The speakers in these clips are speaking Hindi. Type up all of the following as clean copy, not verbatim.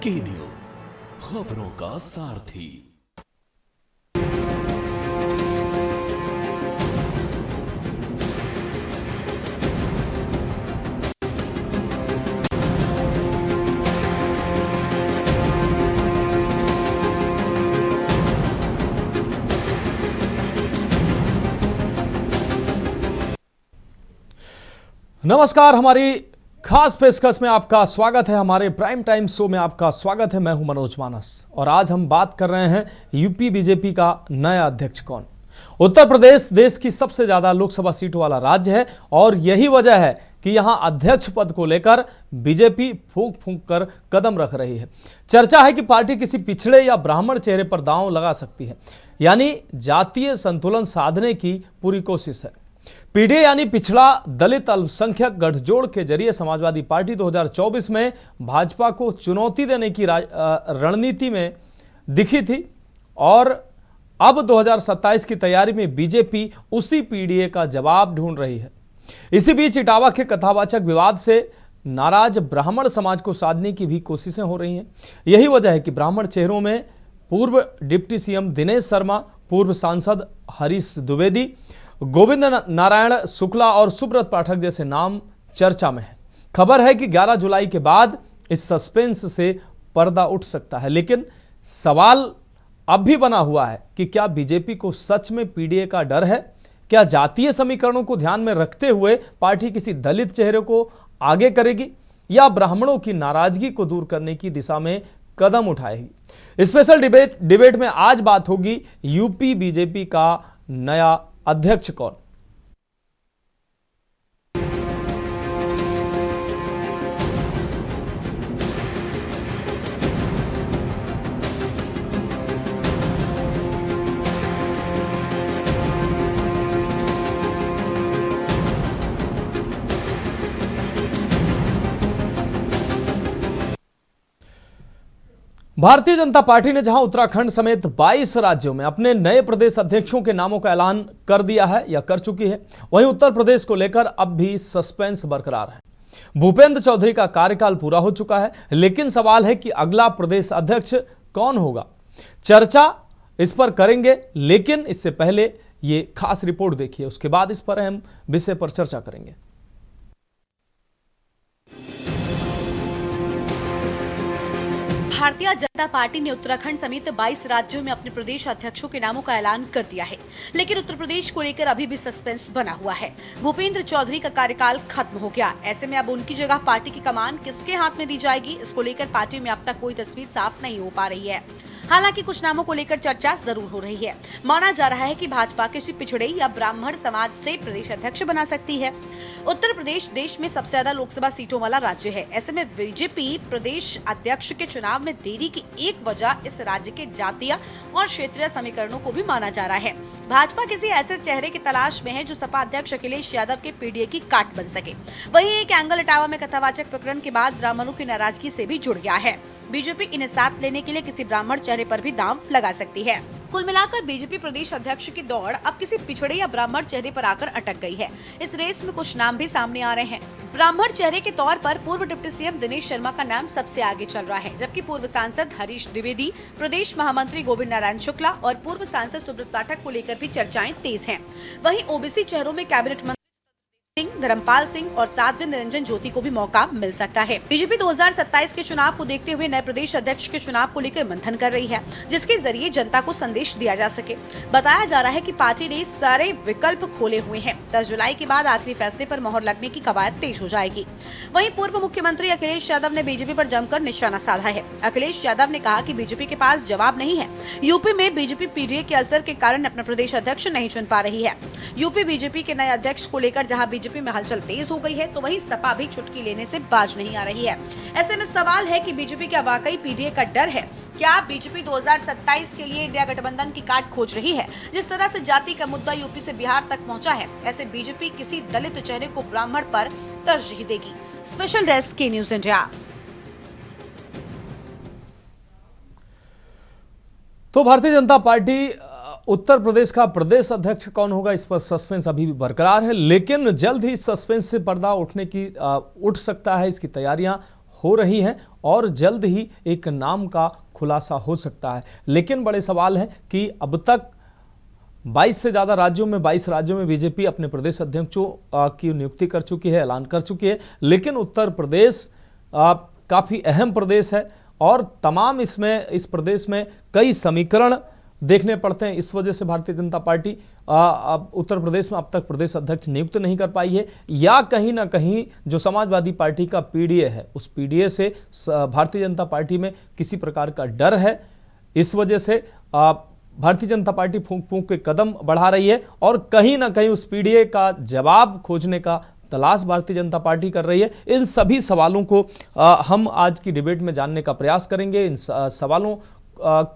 की न्यूज, खबरों का सारथी। नमस्कार, हमारी खास पेशकश में आपका स्वागत है। हमारे प्राइम टाइम शो में आपका स्वागत है। मैं हूं मनोज मानस और आज हम बात कर रहे हैं यूपी बीजेपी का नया अध्यक्ष कौन। उत्तर प्रदेश देश की सबसे ज्यादा लोकसभा सीटों वाला राज्य है और यही वजह है कि यहां अध्यक्ष पद को लेकर बीजेपी फूंक फूंक कर कदम रख रही है। चर्चा है कि पार्टी किसी पिछड़े या ब्राह्मण चेहरे पर दांव लगा सकती है, यानी जातीय संतुलन साधने की पूरी कोशिश है। पीडीए यानी पिछड़ा दलित अल्पसंख्यक गठजोड़ के जरिए समाजवादी पार्टी 2024 में भाजपा को चुनौती देने की रणनीति में दिखी थी और अब 2027 की तैयारी में बीजेपी उसी पीडीए का जवाब ढूंढ रही है। इसी बीच इटावा के कथावाचक विवाद से नाराज ब्राह्मण समाज को साधने की भी कोशिशें हो रही हैं। यही वजह है कि ब्राह्मण चेहरों में पूर्व डिप्टी सीएम दिनेश शर्मा, पूर्व सांसद हरीश द्विवेदी, गोविंद नारायण शुक्ला और सुब्रत पाठक जैसे नाम चर्चा में है। खबर है कि 11 जुलाई के बाद इस सस्पेंस से पर्दा उठ सकता है, लेकिन सवाल अब भी बना हुआ है कि क्या बीजेपी को सच में पीडीए का डर है? क्या जातीय समीकरणों को ध्यान में रखते हुए पार्टी किसी दलित चेहरे को आगे करेगी या ब्राह्मणों की नाराजगी को दूर करने की दिशा में कदम उठाएगी? स्पेशल डिबेट में आज बात होगी यूपी बीजेपी का नया अध्यक्ष कौन। भारतीय जनता पार्टी ने जहां उत्तराखंड समेत 22 राज्यों में अपने नए प्रदेश अध्यक्षों के नामों का ऐलान कर दिया है या कर चुकी है, वहीं उत्तर प्रदेश को लेकर अब भी सस्पेंस बरकरार है। भूपेंद्र चौधरी का कार्यकाल पूरा हो चुका है, लेकिन सवाल है कि अगला प्रदेश अध्यक्ष कौन होगा। चर्चा इस पर करेंगे, लेकिन इससे पहले ये खास रिपोर्ट देखिए, उसके बाद इस पर अहम विषय पर चर्चा करेंगे। भारतीय जनता पार्टी ने उत्तराखंड समेत 22 राज्यों में अपने प्रदेश अध्यक्षों के नामों का ऐलान कर दिया है, लेकिन उत्तर प्रदेश को लेकर अभी भी सस्पेंस बना हुआ है। भूपेंद्र चौधरी का कार्यकाल खत्म हो गया, ऐसे में अब उनकी जगह पार्टी की कमान किसके हाथ में दी जाएगी, इसको लेकर पार्टी में अब तक कोई तस्वीर साफ नहीं हो पा रही है। हालांकि कुछ नामों को लेकर चर्चा जरूर हो रही है। माना जा रहा है कि भाजपा किसी पिछड़े या ब्राह्मण समाज से प्रदेश अध्यक्ष बना सकती है। उत्तर प्रदेश देश में सबसे ज्यादा लोकसभा सीटों वाला राज्य है। ऐसे में बीजेपी प्रदेश अध्यक्ष के चुनाव में देरी की एक वजह इस राज्य के जातीय और क्षेत्रीय समीकरणों को भी माना जा रहा है। भाजपा किसी ऐसे चेहरे की तलाश में है जो सपा अध्यक्ष अखिलेश यादव के पीडीए की काट बन सके। वहीं एक एंगल इटावा में कथावाचक प्रकरण के बाद ब्राह्मणों की नाराजगी से भी जुड़ गया है। बीजेपी इन्हें साथ लेने के लिए किसी ब्राह्मण चेहरे पर भी दांव लगा सकती है। कुल मिलाकर बीजेपी प्रदेश अध्यक्ष की दौड़ अब किसी पिछड़े या ब्राह्मण चेहरे पर आकर अटक गई है। इस रेस में कुछ नाम भी सामने आ रहे हैं। ब्राह्मण चेहरे के तौर पर पूर्व डिप्टी सीएम दिनेश शर्मा का नाम सबसे आगे चल रहा है, जबकि पूर्व सांसद हरीश द्विवेदी, प्रदेश महामंत्री गोविंद नारायण शुक्ला और पूर्व सांसद सुब्रत पाठक को लेकर भी चर्चाएं तेज हैं। वहीं ओबीसी चेहरों में कैबिनेट मंत्री सिंह, धर्मपाल सिंह और साध्वी निरंजन ज्योति को भी मौका मिल सकता है। बीजेपी 2027 के चुनाव को देखते हुए नए प्रदेश अध्यक्ष के चुनाव को लेकर मंथन कर रही है, जिसके जरिए जनता को संदेश दिया जा सके। बताया जा रहा है कि पार्टी ने सारे विकल्प खोले हुए हैं। 10 जुलाई के बाद आखिरी फैसले पर मोहर लगने की कवायद तेज हो जाएगी। वहीं पूर्व मुख्यमंत्री अखिलेश यादव ने बीजेपी पर जमकर निशाना साधा है। अखिलेश यादव ने कहा कि बीजेपी के पास जवाब नहीं है। यूपी में बीजेपी पीडीए के असर के कारण अपना प्रदेश अध्यक्ष नहीं चुन पा रही है। यूपी बीजेपी के नए अध्यक्ष को लेकर जहां बीजेपी में हलचल तेज हो गई है, तो वहीं सपा भी चुटकी लेने से बाज नहीं आ रही है। ऐसे में सवाल है कि बीजेपी क्या वाकई पीडीए का डर है? क्या बीजेपी 2027 के लिए इंडिया गठबंधन की काट खोज रही है? जिस तरह से जाति का मुद्दा यूपी से बिहार तक पहुंचा है, ऐसे बीजेपी किसी दलित चेहरे को ब्राह्मण पर तरजीह देगी। स्पेशल डेस्क के न्यूज इंडिया। तो भारतीय जनता पार्टी उत्तर प्रदेश का प्रदेश अध्यक्ष कौन होगा, इस पर सस्पेंस अभी भी बरकरार है, लेकिन जल्द ही सस्पेंस से पर्दा उठ सकता है। इसकी तैयारियां हो रही हैं और जल्द ही एक नाम का खुलासा हो सकता है। लेकिन बड़े सवाल हैं कि अब तक 22 से ज़्यादा राज्यों में 22 राज्यों में बीजेपी अपने प्रदेश अध्यक्षों की नियुक्ति कर चुकी है, ऐलान कर चुकी है। लेकिन उत्तर प्रदेश काफ़ी अहम प्रदेश है और तमाम इस प्रदेश में कई समीकरण देखने पड़ते हैं। इस वजह से भारतीय जनता पार्टी उत्तर प्रदेश में अब तक प्रदेश अध्यक्ष नियुक्त नहीं कर पाई है, या कहीं ना कहीं जो समाजवादी पार्टी का पीडीए है, उस पीडीए से भारतीय जनता पार्टी में किसी प्रकार का डर है। इस वजह से भारतीय जनता पार्टी फूंक फूंक के कदम बढ़ा रही है और कहीं ना कहीं उस पीडीए का जवाब खोजने का तलाश भारतीय जनता पार्टी कर रही है। इन सभी सवालों को हम आज की डिबेट में जानने का प्रयास करेंगे, इन सवालों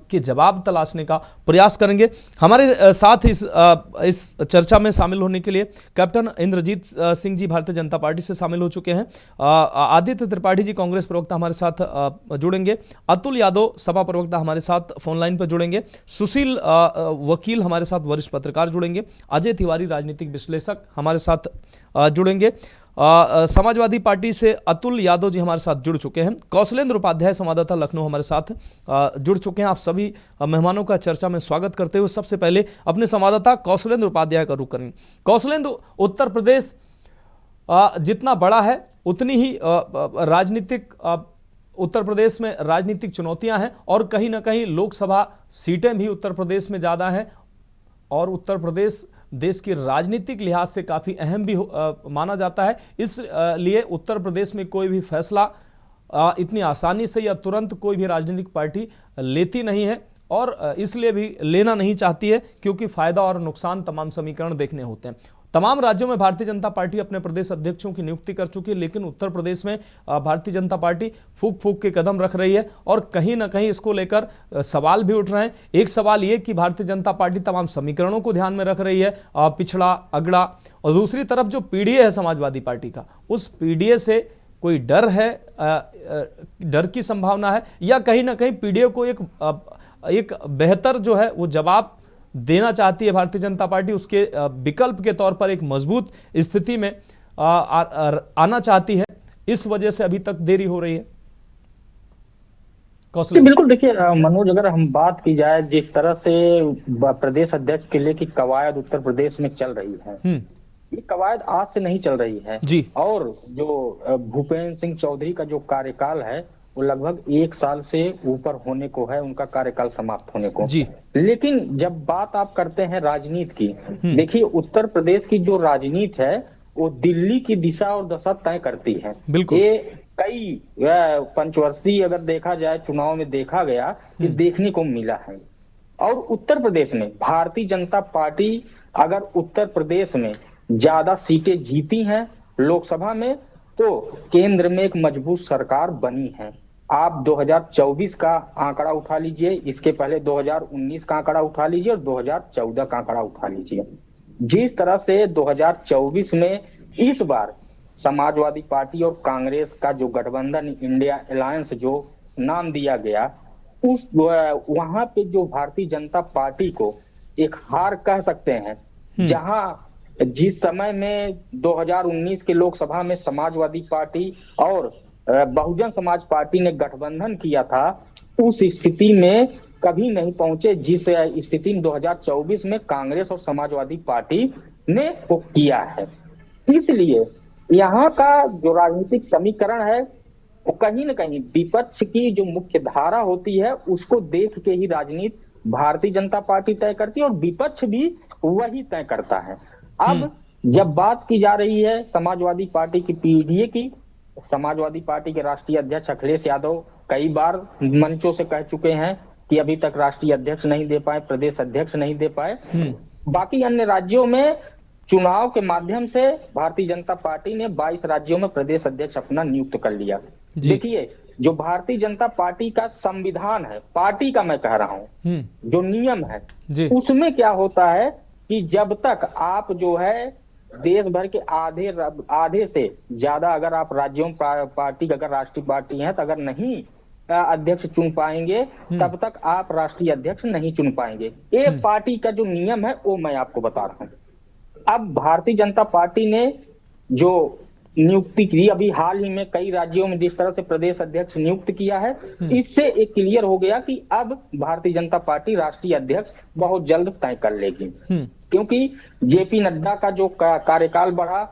के जवाब तलाशने का प्रयास करेंगे। हमारे साथ इस चर्चा में शामिल होने के लिए कैप्टन इंद्रजीत सिंह जी भारतीय जनता पार्टी से शामिल हो चुके हैं। आदित्य त्रिपाठी जी कांग्रेस प्रवक्ता हमारे साथ जुड़ेंगे। अतुल यादव सपा प्रवक्ता हमारे साथ फोन लाइन पर जुड़ेंगे। सुशील वकील हमारे साथ वरिष्ठ पत्रकार जुड़ेंगे। अजय तिवारी राजनीतिक विश्लेषक हमारे साथ जुड़ेंगे। समाजवादी पार्टी से अतुल यादव जी हमारे साथ जुड़ चुके हैं। कौशलेंद्र उपाध्याय संवाददाता लखनऊ हमारे साथ जुड़ चुके हैं। आप सभी मेहमानों का चर्चा में स्वागत करते हुए सबसे पहले अपने संवाददाता कौशलेंद्र उपाध्याय का रुख करेंगे। कौशलेंद्र, उत्तर प्रदेश जितना बड़ा है उतनी ही राजनीतिक उत्तर प्रदेश में राजनीतिक चुनौतियां हैं और कहीं ना कहीं लोकसभा सीटें भी उत्तर प्रदेश में ज़्यादा हैं और उत्तर प्रदेश देश की राजनीतिक लिहाज से काफ़ी अहम भी माना जाता है। इसलिए उत्तर प्रदेश में कोई भी फैसला इतनी आसानी से या तुरंत कोई भी राजनीतिक पार्टी लेती नहीं है और इसलिए भी लेना नहीं चाहती है क्योंकि फ़ायदा और नुकसान तमाम समीकरण देखने होते हैं। तमाम राज्यों में भारतीय जनता पार्टी अपने प्रदेश अध्यक्षों की नियुक्ति कर चुकी है, लेकिन उत्तर प्रदेश में भारतीय जनता पार्टी फूंक फूंक के कदम रख रही है और कहीं ना कहीं इसको लेकर सवाल भी उठ रहे हैं। एक सवाल ये कि भारतीय जनता पार्टी तमाम समीकरणों को ध्यान में रख रही है, पिछड़ा अगड़ा, और दूसरी तरफ जो पीडीए है समाजवादी पार्टी का, उस पीडीए से कोई डर है, डर की संभावना है, या कहीं ना कहीं पीडीए को एक बेहतर जो है वो जवाब देना चाहती है भारतीय जनता पार्टी, उसके विकल्प के तौर पर एक मजबूत स्थिति में आना चाहती है, इस वजह से अभी तक देरी हो रही है। कौशल, बिल्कुल, देखिए मनोज, अगर हम बात की जाए जिस तरह से प्रदेश अध्यक्ष के लिए की कवायद उत्तर प्रदेश में चल रही है, ये कवायद आज से नहीं चल रही है जी। और जो भूपेंद्र सिंह चौधरी का जो कार्यकाल है वो लगभग 1 साल से ऊपर होने को है, उनका कार्यकाल समाप्त होने को जी। लेकिन जब बात आप करते हैं राजनीति की, देखिए उत्तर प्रदेश की जो राजनीति है वो दिल्ली की दिशा और दशा तय करती है। बिल्कुल। ये कई पंचवर्षीय अगर देखा जाए चुनाव में देखा गया कि देखने को मिला है। और उत्तर प्रदेश में भारतीय जनता पार्टी अगर उत्तर प्रदेश में ज्यादा सीटें जीती हैं लोकसभा में तो केंद्र में एक मजबूत सरकार बनी है। आप 2024 का आंकड़ा उठा लीजिए, इसके पहले 2019 का आंकड़ा उठा लीजिए और 2014 का आंकड़ा उठा लीजिए। जिस तरह से 2024 में इस बार समाजवादी पार्टी और कांग्रेस का जो गठबंधन इंडिया अलायंस जो नाम दिया गया, उस वहां पे जो भारतीय जनता पार्टी को एक हार कह सकते हैं, जहां जिस समय में 2019 के लोकसभा में समाजवादी पार्टी और बहुजन समाज पार्टी ने गठबंधन किया था, उस स्थिति में कभी नहीं पहुंचे जिस स्थिति में 2024 में कांग्रेस और समाजवादी पार्टी ने वो किया है। इसलिए यहाँ का जो राजनीतिक समीकरण है वो कहीं न कहीं विपक्ष की जो मुख्य धारा होती है उसको देख के ही राजनीति भारतीय जनता पार्टी तय करती है और विपक्ष भी वही तय करता है। अब जब बात की जा रही है समाजवादी पार्टी की पीडीए की, समाजवादी पार्टी के राष्ट्रीय अध्यक्ष अखिलेश यादव कई बार मंचों से कह चुके हैं कि अभी तक राष्ट्रीय अध्यक्ष नहीं दे पाए, प्रदेश अध्यक्ष नहीं दे पाए। बाकी अन्य राज्यों में चुनाव के माध्यम से भारतीय जनता पार्टी ने 22 राज्यों में प्रदेश अध्यक्ष अपना नियुक्त कर लिया। देखिए, जो भारतीय जनता पार्टी का संविधान है, पार्टी का मैं कह रहा हूँ, जो नियम है उसमें क्या होता है कि जब तक आप जो है देश भर के आधे से ज्यादा अगर आप राज्यों पार्टी अगर राष्ट्रीय पार्टी है तो अगर नहीं अध्यक्ष चुन पाएंगे तब तक आप राष्ट्रीय अध्यक्ष नहीं चुन पाएंगे। एक पार्टी का जो नियम है वो मैं आपको बता रहा हूँ। अब भारतीय जनता पार्टी ने जो नियुक्ति की, अभी हाल ही में कई राज्यों में जिस तरह से प्रदेश अध्यक्ष नियुक्त किया है, इससे एक क्लियर हो गया कि अब भारतीय जनता पार्टी राष्ट्रीय अध्यक्ष बहुत जल्द तय कर लेगी। क्योंकि जेपी नड्डा का जो कार्यकाल बढ़ा,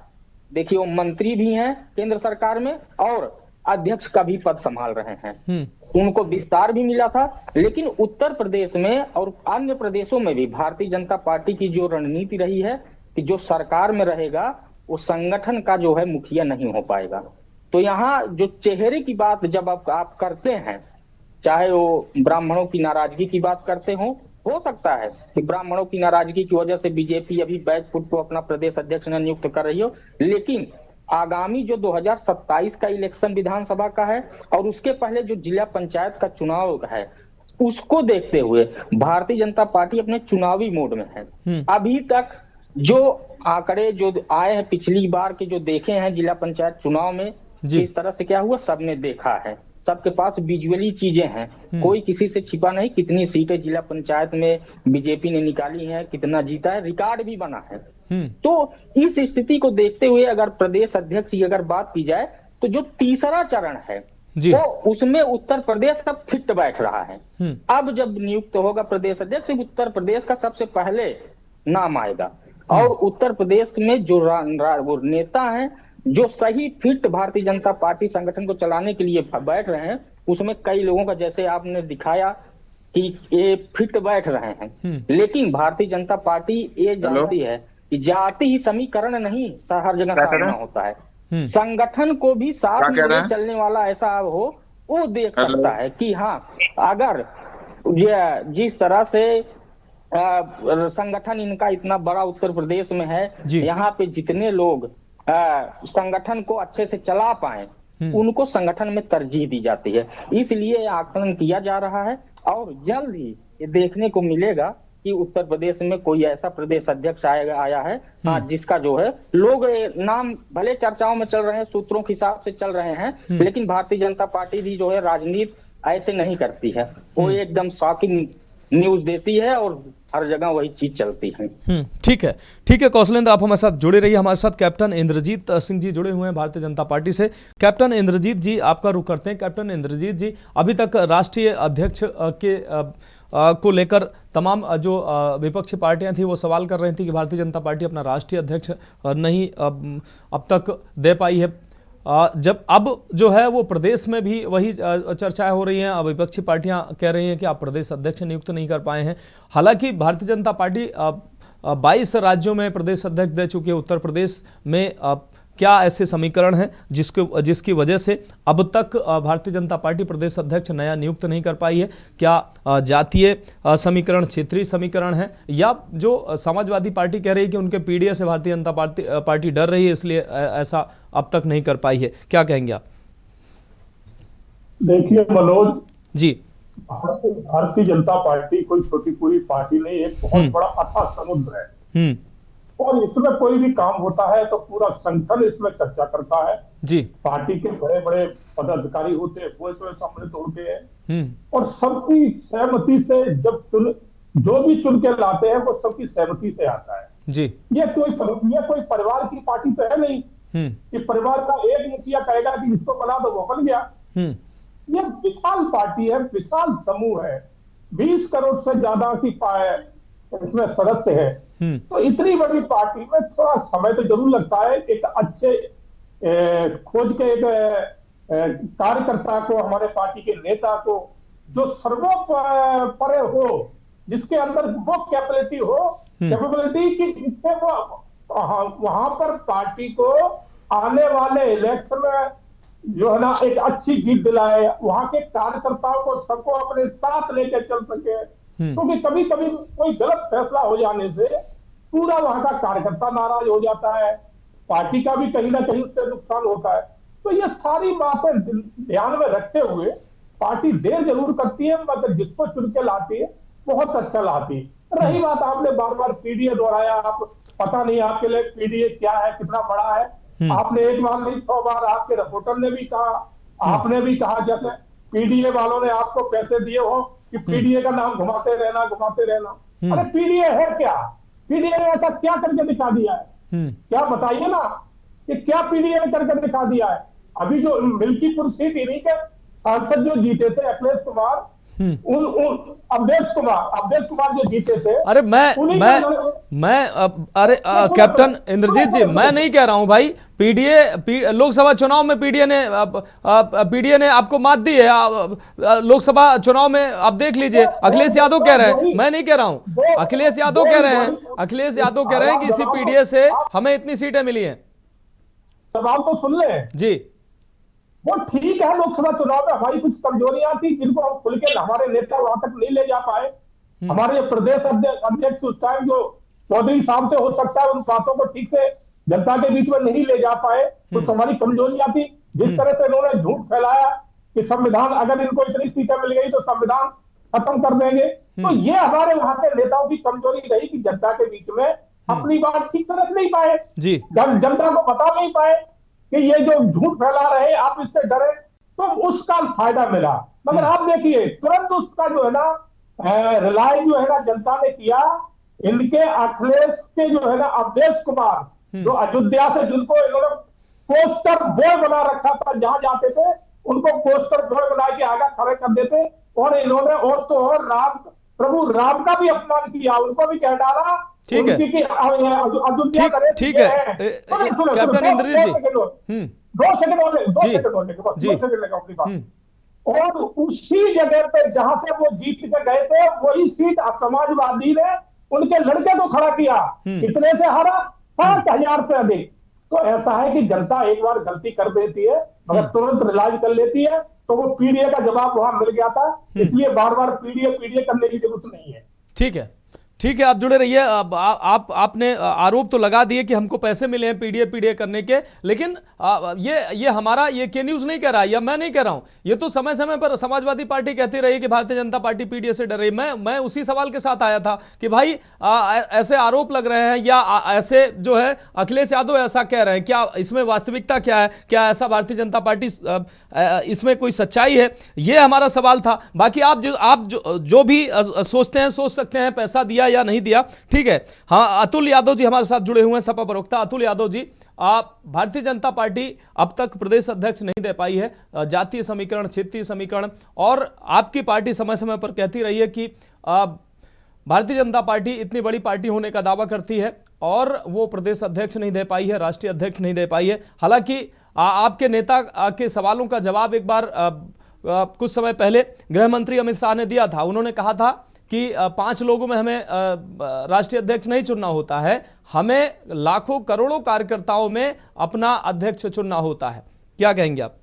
देखिए वो मंत्री भी हैं केंद्र सरकार में और अध्यक्ष का भी पद संभाल रहे हैं, उनको विस्तार भी मिला था। लेकिन उत्तर प्रदेश में और अन्य प्रदेशों में भी भारतीय जनता पार्टी की जो रणनीति रही है कि जो सरकार में रहेगा वो संगठन का जो है मुखिया नहीं हो पाएगा। तो यहाँ जो चेहरे की बात जब आप करते हैं, चाहे वो ब्राह्मणों की नाराजगी की बात करते हो सकता है कि ब्राह्मणों की नाराजगी की वजह से बीजेपी अभी बैकफुट को अपना प्रदेश अध्यक्ष न नियुक्त कर रही हो, लेकिन आगामी जो 2027 का इलेक्शन विधानसभा का है और उसके पहले जो जिला पंचायत का चुनाव है, उसको देखते हुए भारतीय जनता पार्टी अपने चुनावी मोड में है। अभी तक जो आंकड़े जो आए हैं पिछली बार के जो देखे हैं जिला पंचायत चुनाव में, इस तरह से क्या हुआ सबने देखा है, सबके पास विजुअली चीजें हैं, कोई किसी से छिपा नहीं। कितनी सीटें जिला पंचायत में बीजेपी ने निकाली हैं, कितना जीता है, रिकॉर्ड भी बना है। तो इस स्थिति को देखते हुए अगर प्रदेश अध्यक्ष की अगर बात की जाए तो जो तीसरा चरण है तो उसमें उत्तर प्रदेश का फिट बैठ रहा है। अब जब नियुक्त होगा प्रदेश अध्यक्ष, उत्तर प्रदेश का सबसे पहले नाम आएगा और उत्तर प्रदेश में जो वो नेता हैं जो सही फिट भारतीय जनता पार्टी संगठन को चलाने के लिए बैठ रहे हैं, उसमें कई लोगों का जैसे आपने दिखाया कि ये फिट बैठ रहे हैं। लेकिन भारतीय जनता पार्टी ये जानती है कि जाति ही समीकरण नहीं हर जगह सामना होता है, संगठन को भी साथ में चलने वाला ऐसा हो वो देख सकता है कि हाँ अगर जिस तरह से संगठन इनका इतना बड़ा उत्तर प्रदेश में है, यहाँ पे जितने लोग संगठन को अच्छे से चला पाए उनको संगठन में तरजीह दी जाती है। इसलिए आकलन किया जा रहा है और जल्द ही ये देखने को मिलेगा कि उत्तर प्रदेश में कोई ऐसा प्रदेश अध्यक्ष आया है जिसका जो है लोग नाम भले चर्चाओं में चल रहे हैं, सूत्रों के हिसाब से चल रहे हैं, लेकिन भारतीय जनता पार्टी भी जो है राजनीति ऐसे नहीं करती है, वो एकदम शॉकिंग न्यूज देती है और हर जगह वही चीज चलती है। ठीक है कौशलेंद्र, आप हमारे साथ जुड़े रहिए। हमारे साथ कैप्टन इंद्रजीत सिंह जी जुड़े हुए हैं भारतीय जनता पार्टी से। कैप्टन इंद्रजीत जी, आपका रुख करते हैं। कैप्टन इंद्रजीत जी, अभी तक राष्ट्रीय अध्यक्ष के को लेकर तमाम जो विपक्षी पार्टियां थी वो सवाल कर रही थी कि भारतीय जनता पार्टी अपना राष्ट्रीय अध्यक्ष नहीं अब तक दे पाई है। जब अब जो है वो प्रदेश में भी वही चर्चाएं हो रही हैं, अब विपक्षी पार्टियां कह रही हैं कि आप प्रदेश अध्यक्ष नियुक्त नहीं कर पाए हैं। हालांकि भारतीय जनता पार्टी 22 राज्यों में प्रदेश अध्यक्ष दे चुकी है। उत्तर प्रदेश में क्या ऐसे समीकरण हैं जिसकी वजह से अब तक भारतीय जनता पार्टी प्रदेश अध्यक्ष नया नियुक्त नहीं कर पाई है? क्या जातीय समीकरण, क्षेत्रीय समीकरण है, या जो समाजवादी पार्टी कह रही है कि उनके पीडीए से भारतीय जनता पार्टी डर रही है इसलिए ऐसा अब तक नहीं कर पाई है? क्या कहेंगे आप? देखिए मनोज जी, भारतीय जनता पार्टी कोई छोटी पूरी पार्टी नहीं, एक बहुत बड़ा अथाह समुद्र है और इसमें कोई भी काम होता है तो पूरा संगठन इसमें चर्चा करता है जी। पार्टी के बड़े बड़े पदाधिकारी होते हैं वो इसमें सम्मिलित होते हैं और सबकी सहमति से जब जो भी चुन के लाते हैं वो सबकी सहमति से आता है जी। ये कोई परिवार की पार्टी तो है नहीं कि परिवार का एक मुखिया कहेगा कि इसको बना दो वो बन गया। ये विशाल पार्टी है, विशाल समूह है, 20 करोड़ से ज्यादा की इसमें सदस्य है। तो इतनी बड़ी पार्टी में थोड़ा समय तो जरूर लगता है। एक अच्छे खोज के एक कार्यकर्ता को, हमारे पार्टी के नेता को जो सर्वोपरि हो, जिसके अंदर वो कैपेबिलिटी कि जिससे वो वहां पर पार्टी को आने वाले इलेक्शन में जो है ना एक अच्छी जीत दिलाए, वहां के कार्यकर्ताओं को सबको अपने साथ लेकर चल सके। क्योंकि कभी कभी कोई गलत फैसला हो जाने से पूरा वहां का कार्यकर्ता नाराज हो जाता है, पार्टी का भी कहीं ना कहीं उससे नुकसान होता है। तो ये सारी बातें ध्यान में रखते हुए पार्टी देर जरूर करती है, मगर जिसको चुन के लाती है बहुत अच्छा लाती है। रही बात, आपने बार बार पीडीए दोहराया, आप पता नहीं आपके लिए पीडीए क्या है, कितना बड़ा है। आपने एक बार नहीं 100 बार, आपके रिपोर्टर ने भी कहा, आपने भी कहा, जैसे पीडीए वालों ने आपको पैसे दिए हो कि पीडीए का नाम घुमाते रहना। अरे पीडीए है क्या? पीडीए ने ऐसा क्या करके दिखा दिया है? क्या बताइए ना। कि क्या पीडीए ने करके दिखा दिया है। अभी जो मिल्कीपुर सीट इन्हीं के सांसद जो जीते थे अखिलेश कुमार, अवधेश कुमार जो जीते थे। अरे अरे कैप्टन इंद्रजीत जी, मैं नहीं कह रहा हूं भाई, पीडीए लोकसभा चुनाव में पीडीए ने आपको मात दी है। लोकसभा चुनाव में आप देख लीजिए, अखिलेश यादव कह रहे हैं, मैं नहीं कह रहा हूं, अखिलेश यादव कह रहे हैं कि इसी पीडीए से हमें इतनी सीटें मिली हैं। सवाल तो सुन ले जी। वो ठीक है, लोकसभा चुनाव में हमारी कुछ कमजोरियां थी जिनको हम खुल के हमारे नेता वहां तक नहीं ले जा पाए। हमारे प्रदेश अध्यक्ष उस टाइम जो चौधरी साहब से हो सकता है, उन बातों को ठीक से जनता के बीच में नहीं ले जा पाए। कुछ हमारी कमजोरियां थी। जिस तरह से इन्होंने झूठ फैलाया कि संविधान, अगर इनको इतनी सीटें मिल गई तो संविधान खत्म कर देंगे, तो ये हमारे वहां के नेताओं की कमजोरी रही कि जनता के बीच में अपनी बात ठीक से रख नहीं पाए, जनता को बता नहीं पाए कि ये जो झूठ फैला रहे आप इससे डरे, तो उसका फायदा मिला। मगर आप देखिए तुरंत उसका जो है ना रिलाय जो है ना जनता ने किया। इनके अखिलेश के जो है ना अवधेश कुमार जो अयोध्या से, जिनको इन्होंने पोस्टर बॉय बना रखा था, जहां जाते थे उनको पोस्टर बॉय बना के आगे खड़े कर देते, और इन्होंने और तो और प्रभु राम का भी अपमान किया, उनको भी कह डाला। ठीक है, ठीक है कैप्टन इंद्रजीत जी, 2 सेकंड लगा अपनी बात। और उसी जगह पे जहां से वो जीत के गए थे, वही सीट समाजवादी ने उनके लड़के को खड़ा किया। कितने से हारा? 6000 से अधिक। तो ऐसा है कि जनता एक बार गलती कर देती है मगर तुरंत रियलाइज कर लेती है। तो वो पीडीए का जवाब वहां मिल गया था, इसलिए बार बार पीडीए करने की जरूरत नहीं है। ठीक है, ठीक है, आप जुड़े रहिए। आपने आरोप तो लगा दिए कि हमको पैसे मिले हैं पीडीए करने के, लेकिन ये हमारा ये के न्यूज नहीं कह रहा है, या मैं नहीं कह रहा हूं। ये तो समय समय पर समाजवादी पार्टी कहती रही कि भारतीय जनता पार्टी पीडीए से डर रही। मैं उसी सवाल के साथ आया था कि भाई ऐसे आरोप लग रहे हैं, या ऐसे जो है अखिलेश यादव ऐसा कह रहे हैं, क्या इसमें वास्तविकता क्या है? क्या ऐसा भारतीय जनता पार्टी इसमें कोई सच्चाई है? ये हमारा सवाल था। बाकी आप जो भी सोचते हैं सोच सकते हैं, पैसा दिया या नहीं दिया, ठीक है। हाँ, अतुल यादव जी हमारे साथ जुड़े हुए हैं, सपा प्रवक्ता। अतुल यादव जी, आप भारतीय जनता पार्टी अब तक प्रदेश अध्यक्ष नहीं दे पाई है, जातीय समीकरण, क्षेत्रीय समीकरण, और आपकी पार्टी समय समय पर कहती रही है कि भारतीय जनता पार्टी इतनी बड़ी पार्टी होने का दावा करती है और वो प्रदेश अध्यक्ष नहीं दे पाई है, राष्ट्रीय अध्यक्ष नहीं दे पाई है। हालांकि आपके नेता के सवालों का जवाब एक बार कुछ समय पहले गृह मंत्री अमित शाह ने दिया था। उन्होंने कहा था कि 5 लोगों में हमें राष्ट्रीय अध्यक्ष नहीं चुनना होता है, हमें लाखों करोड़ों कार्यकर्ताओं में अपना अध्यक्ष चुनना होता है। क्या कहेंगे आप?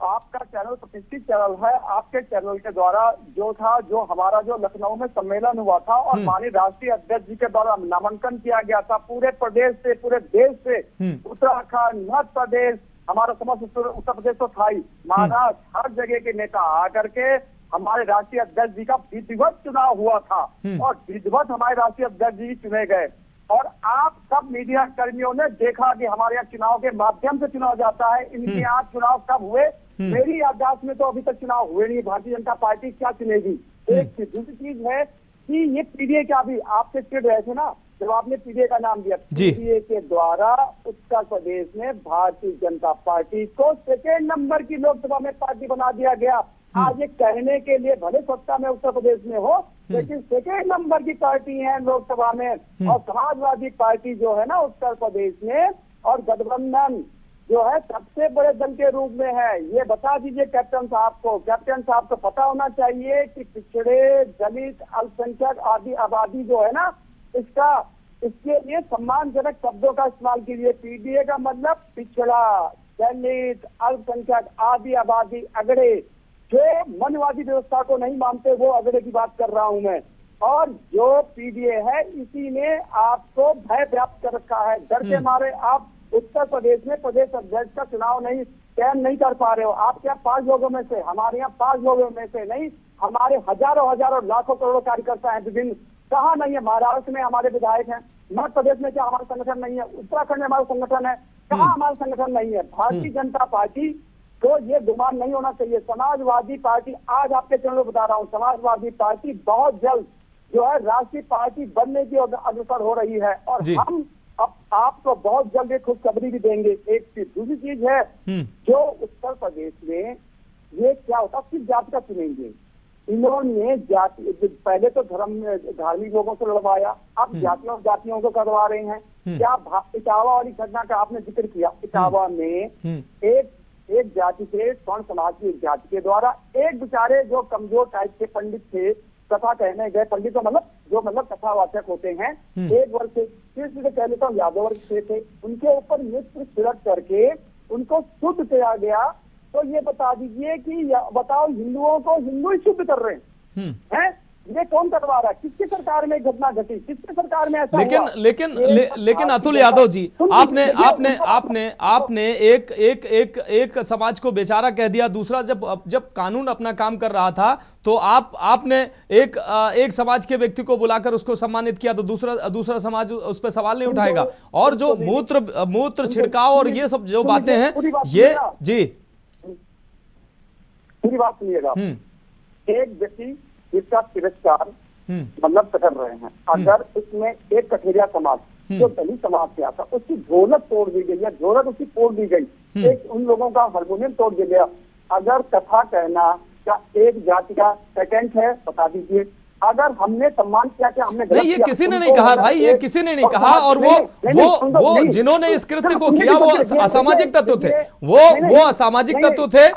आपका चैनल प्रतिष्ठित चैनल है। आपके चैनल के द्वारा जो हमारा जो लखनऊ में सम्मेलन हुआ था और माननीय राष्ट्रीय अध्यक्ष जी के द्वारा नामांकन किया गया था, पूरे प्रदेश से, पूरे देश से, उत्तराखंड, मध्य प्रदेश, हमारा समस्त उत्तर प्रदेश तो था ही, महाराष्ट्र, हर जगह के नेता आकर के हमारे राष्ट्रीय अध्यक्ष जी का विधिवत चुनाव हुआ था और विधिवत हमारे राष्ट्रीय अध्यक्ष जी चुने गए। और आप सब मीडिया कर्मियों ने देखा कि हमारे यहाँ चुनाव के माध्यम से चुनाव जाता है। इनके यहाँ चुनाव कब हुए? मेरी याददाश्त में तो अभी तक चुनाव हुए नहीं। भारतीय जनता पार्टी क्या चुनेगी? एक दूसरी चीज है कि ये पीडीए का भी आपसे चिढ़ रहे थे ना जब आपने पीडीए का नाम दिया। पीडीए के द्वारा उत्तर प्रदेश में भारतीय जनता पार्टी को 2nd नंबर की लोकसभा में पार्टी बना दिया गया। आज ये कहने के लिए भले सत्ता में उत्तर प्रदेश में हो, लेकिन 2nd नंबर की पार्टी है लोकसभा में। और समाजवादी पार्टी जो है ना उत्तर प्रदेश में, और गठबंधन जो है सबसे बड़े दल के रूप में है। ये बता दीजिए कैप्टन साहब को। कैप्टन साहब को पता होना चाहिए कि पिछड़े, दलित, अल्पसंख्यक आदि आबादी जो है ना, इसके लिए सम्मानजनक शब्दों का इस्तेमाल कीजिए। पीडीए का मतलब पिछड़ा, दलित, अल्पसंख्यक आदि आबादी, अगड़े, जो मनवादी व्यवस्था को नहीं मानते वो अगड़े की बात कर रहा हूं मैं। और जो पीडीए है इसी ने आपको भय व्याप्त कर रखा है। डर के मारे आप उत्तर प्रदेश में प्रदेश अध्यक्ष का चुनाव चयन नहीं कर पा रहे हो। आप क्या 5 लोगों में से, हमारे यहाँ 5 लोगों में से नहीं, हमारे हजारों लाखों करोड़ों कार्यकर्ता हैं विभिन्न। कहाँ नहीं है? महाराष्ट्र में हमारे विधायक हैं, मध्य प्रदेश में क्या हमारा संगठन नहीं है? उत्तराखंड में हमारा संगठन है, कहाँ हमारा संगठन नहीं है? भारतीय जनता पार्टी तो ये गुमान नहीं होना चाहिए। समाजवादी पार्टी, आज आपके चैनल बता रहा हूँ, समाजवादी पार्टी बहुत जल्द जो है राष्ट्रीय पार्टी बनने की अग्रसर हो रही है। और हम अब आपको बहुत जल्द एक खुशखबरी भी देंगे। एक चीज, दूसरी चीज है जो उत्तर प्रदेश में ये क्या होता, किस जाति का चुनेंगे। इन्होंने जाति, पहले तो धार्मिक लोगों से लड़वाया, अब जातियों को करवा रहे हैं। क्या इटावा वाली घटना का आपने जिक्र किया, इटावा में एक जाति से, स्वर्ण समाज की एक जाति के द्वारा एक बेचारे जो कमजोर टाइप के पंडित थे, कथा कहने गए, पंडित तो मतलब कथावाचक होते हैं, एक वर्ग से, फिर कह लेता हूँ यादव वर्ग से थे, उनके ऊपर मित्र छिड़क करके उनको शुद्ध किया गया। तो ये बता दीजिए कि बताओ, हिंदुओं को हिंदू ही शुद्ध कर रहे हैं? ये कौन करवा रहा है? किसकी सरकार में घटना घटी, किसकी सरकार में ऐसा हुआ? लेकिन अतुल यादव जी, आपने एक समाज को बेचारा कह दिया, दूसरा जब कानून अपना काम कर रहा था तो आपने एक समाज के व्यक्ति को बुलाकर उसको सम्मानित किया, तो दूसरा समाज उस पर सवाल नहीं उठाएगा। और जो मूत्र छिड़काव और ये सब जो बातें हैं, ये जी पूरी बात सुनिएगा। एक व्यक्ति जिसका तिरस्कार मतलब कर रहे हैं, अगर इसमें एक कठेरिया समाज जो दलित समाज से आता, उसकी ढोलक तोड़ दी गई या ढोलक उसकी तोड़ दी गई, एक उन लोगों का हारमोनियम तोड़ दिया गया। अगर कथा कहना क्या एक जाति का पेटेंट है, बता दीजिए। अगर हमने सम्मान किया कि हमने नहीं, ये किसी ने नहीं कहा भाई, ये किसी ने नहीं कहा। और वो जिन्होंने इस कृत्य को किया वो असामाजिक तत्व थे, वो असामाजिक तत्व थे,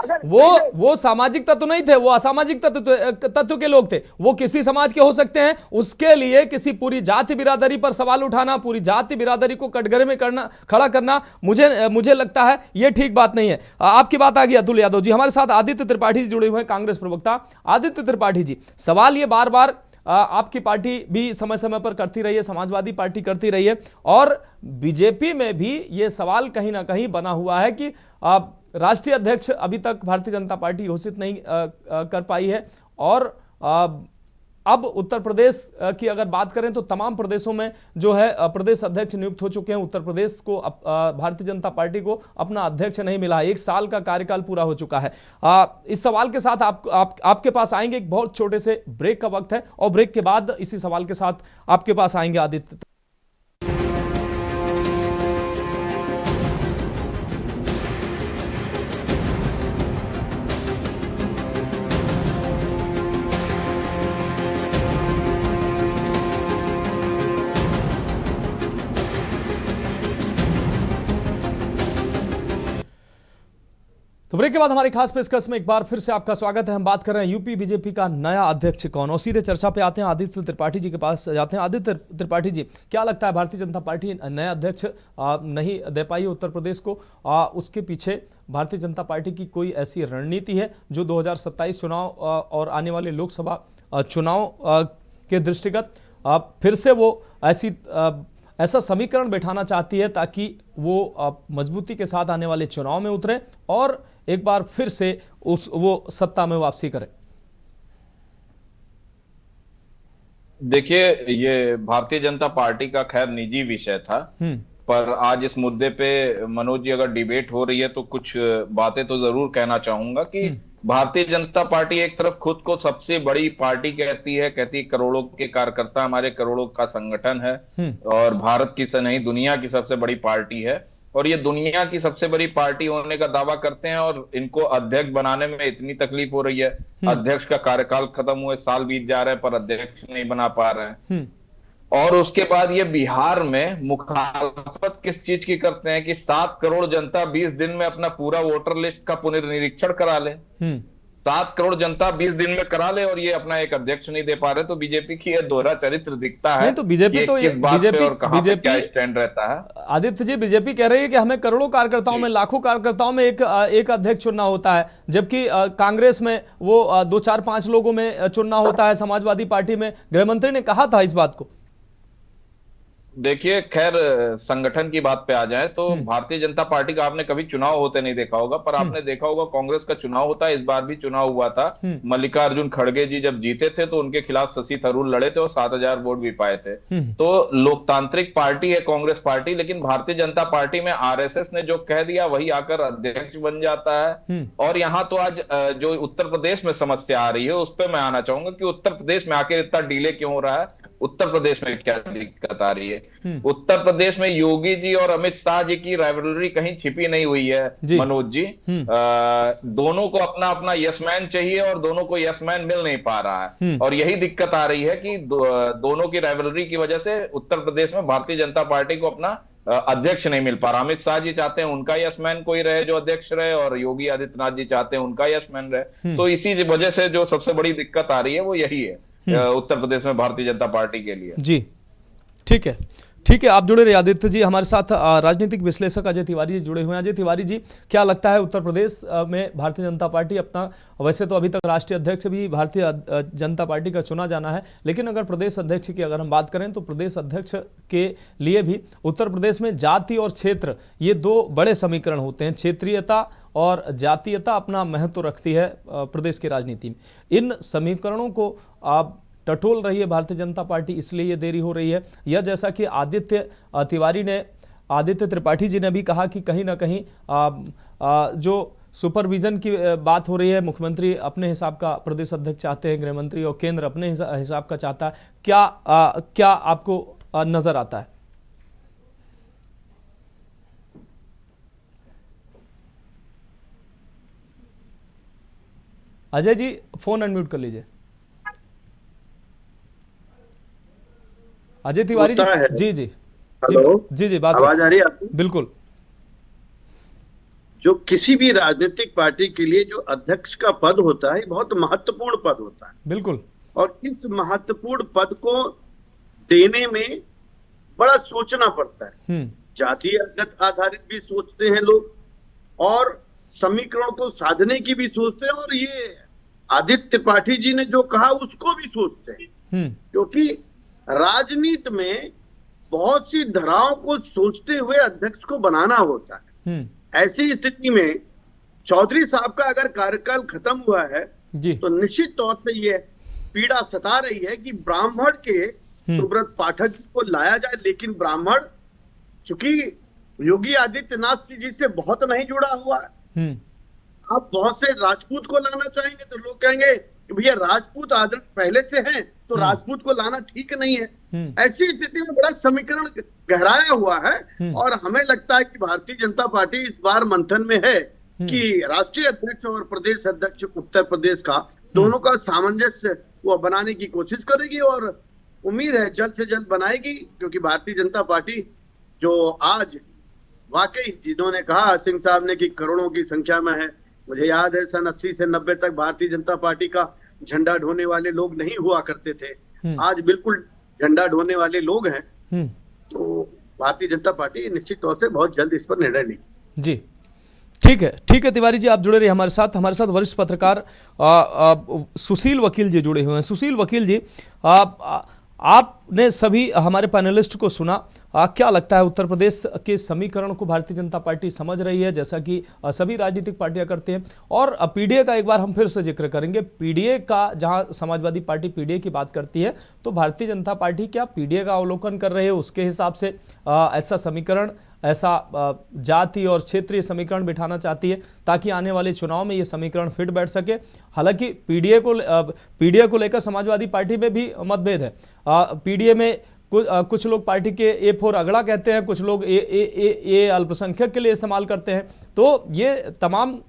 वो सामाजिक तत्व नहीं थे, वो असामाजिक तत्व के लोग थे। वो किसी समाज के हो सकते हैं, उसके लिए किसी पूरी जाति बिरादरी पर सवाल उठाना, पूरी जाति बिरादरी को कटघरे में खड़ा करना, मुझे लगता है ये ठीक बात नहीं है। आपकी बात आ गई अतुल यादव जी। हमारे साथ आदित्य त्रिपाठी जी जुड़े हुए हैं, कांग्रेस प्रवक्ता। आदित्य त्रिपाठी जी, सवाल ये बार बार आपकी पार्टी भी समय समय पर करती रही है, समाजवादी पार्टी करती रही है, और बीजेपी में भी ये सवाल कहीं ना कहीं बना हुआ है कि राष्ट्रीय अध्यक्ष अभी तक भारतीय जनता पार्टी घोषित नहीं कर पाई है। और अब उत्तर प्रदेश की अगर बात करें तो तमाम प्रदेशों में जो है प्रदेश अध्यक्ष नियुक्त हो चुके हैं। उत्तर प्रदेश को भारतीय जनता पार्टी को अपना अध्यक्ष नहीं मिला, 1 साल का कार्यकाल पूरा हो चुका है। इस सवाल के साथ आपके पास आएंगे, एक बहुत छोटे से ब्रेक का वक्त है, और ब्रेक के बाद इसी सवाल के साथ आपके पास आएंगे आदित्य। तो ब्रेक के बाद हमारी खास पेशकश में एक बार फिर से आपका स्वागत है। हम बात कर रहे हैं यूपी बीजेपी का नया अध्यक्ष कौन, और सीधे चर्चा पे आते हैं, आदित्य त्रिपाठी जी के पास जाते हैं। आदित्य त्रिपाठी जी, क्या लगता है भारतीय जनता पार्टी नया अध्यक्ष नहीं दे पाई उत्तर प्रदेश को, उसके पीछे भारतीय जनता पार्टी की कोई ऐसी रणनीति है जो 2027 चुनाव और आने वाले लोकसभा चुनाव के दृष्टिगत फिर से वो ऐसा समीकरण बैठाना चाहती है ताकि वो मजबूती के साथ आने वाले चुनाव में उतरे और एक बार फिर से वो सत्ता में वापसी करे? देखिए, ये भारतीय जनता पार्टी का खैर निजी विषय था, पर आज इस मुद्दे पे मनोज जी अगर डिबेट हो रही है तो कुछ बातें तो जरूर कहना चाहूंगा कि भारतीय जनता पार्टी एक तरफ खुद को सबसे बड़ी पार्टी कहती है करोड़ों के कार्यकर्ता, हमारे करोड़ों का संगठन है और भारत की से नहीं दुनिया की सबसे बड़ी पार्टी है, और ये दुनिया की सबसे बड़ी पार्टी होने का दावा करते हैं, और इनको अध्यक्ष बनाने में इतनी तकलीफ हो रही है। अध्यक्ष का कार्यकाल खत्म हुए साल बीत जा रहे हैं पर अध्यक्ष नहीं बना पा रहे हैं। और उसके बाद ये बिहार में मुखालफत किस चीज की करते हैं कि 7 करोड़ जनता 20 दिन में अपना पूरा वोटर लिस्ट का पुनर्निरीक्षण करा ले। 7 करोड़ जनता 20 दिन में करा ले और ये अपना एक अध्यक्ष नहीं दे पा रहे, तो बीजेपी की ये दोहरा चरित्र दिखता है। नहीं तो बीजेपी क्या स्टैंड रहता है? आदित्य जी, बीजेपी कह रही है कि हमें करोड़ों कार्यकर्ताओं में, लाखों कार्यकर्ताओं में एक अध्यक्ष चुनना होता है, जबकि कांग्रेस में वो 2, 4, 5 लोगों में चुनना होता है। समाजवादी पार्टी में गृहमंत्री ने कहा था इस बात को। देखिए, खैर संगठन की बात पे आ जाए तो भारतीय जनता पार्टी का आपने कभी चुनाव होते नहीं देखा होगा, पर आपने देखा होगा कांग्रेस का चुनाव होता है। इस बार भी चुनाव हुआ था, मल्लिकार्जुन खड़गे जी जब जीते थे तो उनके खिलाफ शशि थरूर लड़े थे और 7000 वोट भी पाए थे। तो लोकतांत्रिक पार्टी है कांग्रेस पार्टी, लेकिन भारतीय जनता पार्टी में आरएसएस ने जो कह दिया वही आकर अध्यक्ष बन जाता है। और यहाँ तो आज जो उत्तर प्रदेश में समस्या आ रही है उस पर मैं आना चाहूंगा कि उत्तर प्रदेश में आकर इतना डिले क्यों हो रहा है। उत्तर प्रदेश में क्या दिक्कत आ रही है। उत्तर प्रदेश में योगी जी और अमित शाह जी की राइवलरी कहीं छिपी नहीं हुई है मनोज जी। दोनों को अपना अपना यसमैन चाहिए और दोनों को यसमैन मिल नहीं पा रहा है, और यही दिक्कत आ रही है कि दोनों की राइवलरी की वजह से उत्तर प्रदेश में भारतीय जनता पार्टी को अपना अध्यक्ष नहीं मिल पा रहा। अमित शाह जी चाहते हैं उनका यसमैन कोई रहे जो अध्यक्ष रहे, और योगी आदित्यनाथ जी चाहते हैं उनका यसमैन रहे। तो इसी वजह से जो सबसे बड़ी दिक्कत आ रही है वो यही है उत्तर प्रदेश में भारतीय जनता पार्टी के लिए। जी ठीक है, ठीक है, आप जुड़े रहिए आदित्य जी। हमारे साथ राजनीतिक विश्लेषक अजय तिवारी जी जुड़े हुए हैं। अजय तिवारी जी, क्या लगता है उत्तर प्रदेश में भारतीय जनता पार्टी अपना, वैसे तो अभी तक राष्ट्रीय अध्यक्ष भी भारतीय जनता पार्टी का चुना जाना है, लेकिन अगर प्रदेश अध्यक्ष की अगर हम बात करें तो प्रदेश अध्यक्ष के लिए भी उत्तर प्रदेश में जाति और क्षेत्र, ये दो बड़े समीकरण होते हैं। क्षेत्रीयता और जातीयता अपना महत्व रखती है प्रदेश की राजनीति में। इन समीकरणों को आप टटोल रही है भारतीय जनता पार्टी, इसलिए ये देरी हो रही है, या जैसा कि आदित्य त्रिपाठी जी ने भी कहा कि कहीं ना कहीं जो सुपरविजन की बात हो रही है, मुख्यमंत्री अपने हिसाब का प्रदेश अध्यक्ष चाहते हैं, गृह मंत्री और केंद्र अपने हिसाब का चाहता है। क्या आपको नजर आता है? अजय जी फोन अनम्यूट कर लीजिए। अजय तिवारी जी, जी जी जी बात आवाज आ रही है आपको? बिल्कुल। जो किसी भी राजनीतिक पार्टी के लिए जो अध्यक्ष का पद होता है बहुत महत्वपूर्ण पद होता है। बिल्कुल। और इस महत्वपूर्ण पद को देने में बड़ा सोचना पड़ता है। जातिगत आधारित भी सोचते हैं लोग और समीकरण को साधने की भी सोचते हैं, और ये आदित्य त्रिपाठी जी ने जो कहा उसको भी सोचते हैं, क्योंकि राजनीति में बहुत सी धाराओं को सोचते हुए अध्यक्ष को बनाना होता है। ऐसी स्थिति में चौधरी साहब का अगर कार्यकाल खत्म हुआ है तो निश्चित तौर पे ये पीड़ा सता रही है कि ब्राह्मण के सुब्रत पाठक को लाया जाए, लेकिन ब्राह्मण चूंकि योगी आदित्यनाथ जी से बहुत नहीं जुड़ा हुआ है। आप बहुत से राजपूत को लाना चाहेंगे तो लोग कहेंगे कि भैया राजपूत आदत पहले से हैं तो राजपूत को लाना ठीक नहीं है। ऐसी स्थिति में बड़ा समीकरण गहराया हुआ है, और हमें लगता है कि भारतीय जनता पार्टी इस बार मंथन में है कि राष्ट्रीय अध्यक्ष और प्रदेश अध्यक्ष उत्तर प्रदेश का दोनों का सामंजस्य वो बनाने की कोशिश करेगी, और उम्मीद है जल्द से जल्द बनाएगी, क्योंकि भारतीय जनता पार्टी जो आज वाकई जिन्होंने कहा सिंह साहब ने कि करोड़ों की संख्या में है, मुझे याद है सन 80 से 90 तक भारतीय जनता पार्टी का झंडा ढोने वाले लोग नहीं हुआ करते थे, आज बिल्कुल झंडा ढोने वाले लोग हैं। तो भारतीय जनता पार्टी निश्चित तौर से बहुत जल्द इस पर निर्णय लेगी। जी ठीक है तिवारी जी, आप जुड़े रहिए हमारे साथ वरिष्ठ पत्रकार सुशील वकील जी जुड़े हुए हैं। सुशील वकील जी, आपने सभी हमारे पैनलिस्ट को सुना, क्या लगता है उत्तर प्रदेश के समीकरण को भारतीय जनता पार्टी समझ रही है, जैसा कि सभी राजनीतिक पार्टियां करते हैं? और पीडीए का एक बार हम फिर से जिक्र करेंगे। पीडीए का, जहां समाजवादी पार्टी पीडीए की बात करती है, तो भारतीय जनता पार्टी क्या पीडीए का अवलोकन कर रहे हैं, उसके हिसाब से ऐसा समीकरण, ऐसा जाति और क्षेत्रीय समीकरण बिठाना चाहती है ताकि आने वाले चुनाव में ये समीकरण फिट बैठ सके? हालांकि पीडीए को लेकर समाजवादी पार्टी में भी मतभेद है। पीडीए में कुछ लोग पार्टी के ए फोर अगड़ा कहते हैं, कुछ लोग ए अल्पसंख्यक के लिए इस्तेमाल करते हैं। तो ये तमाम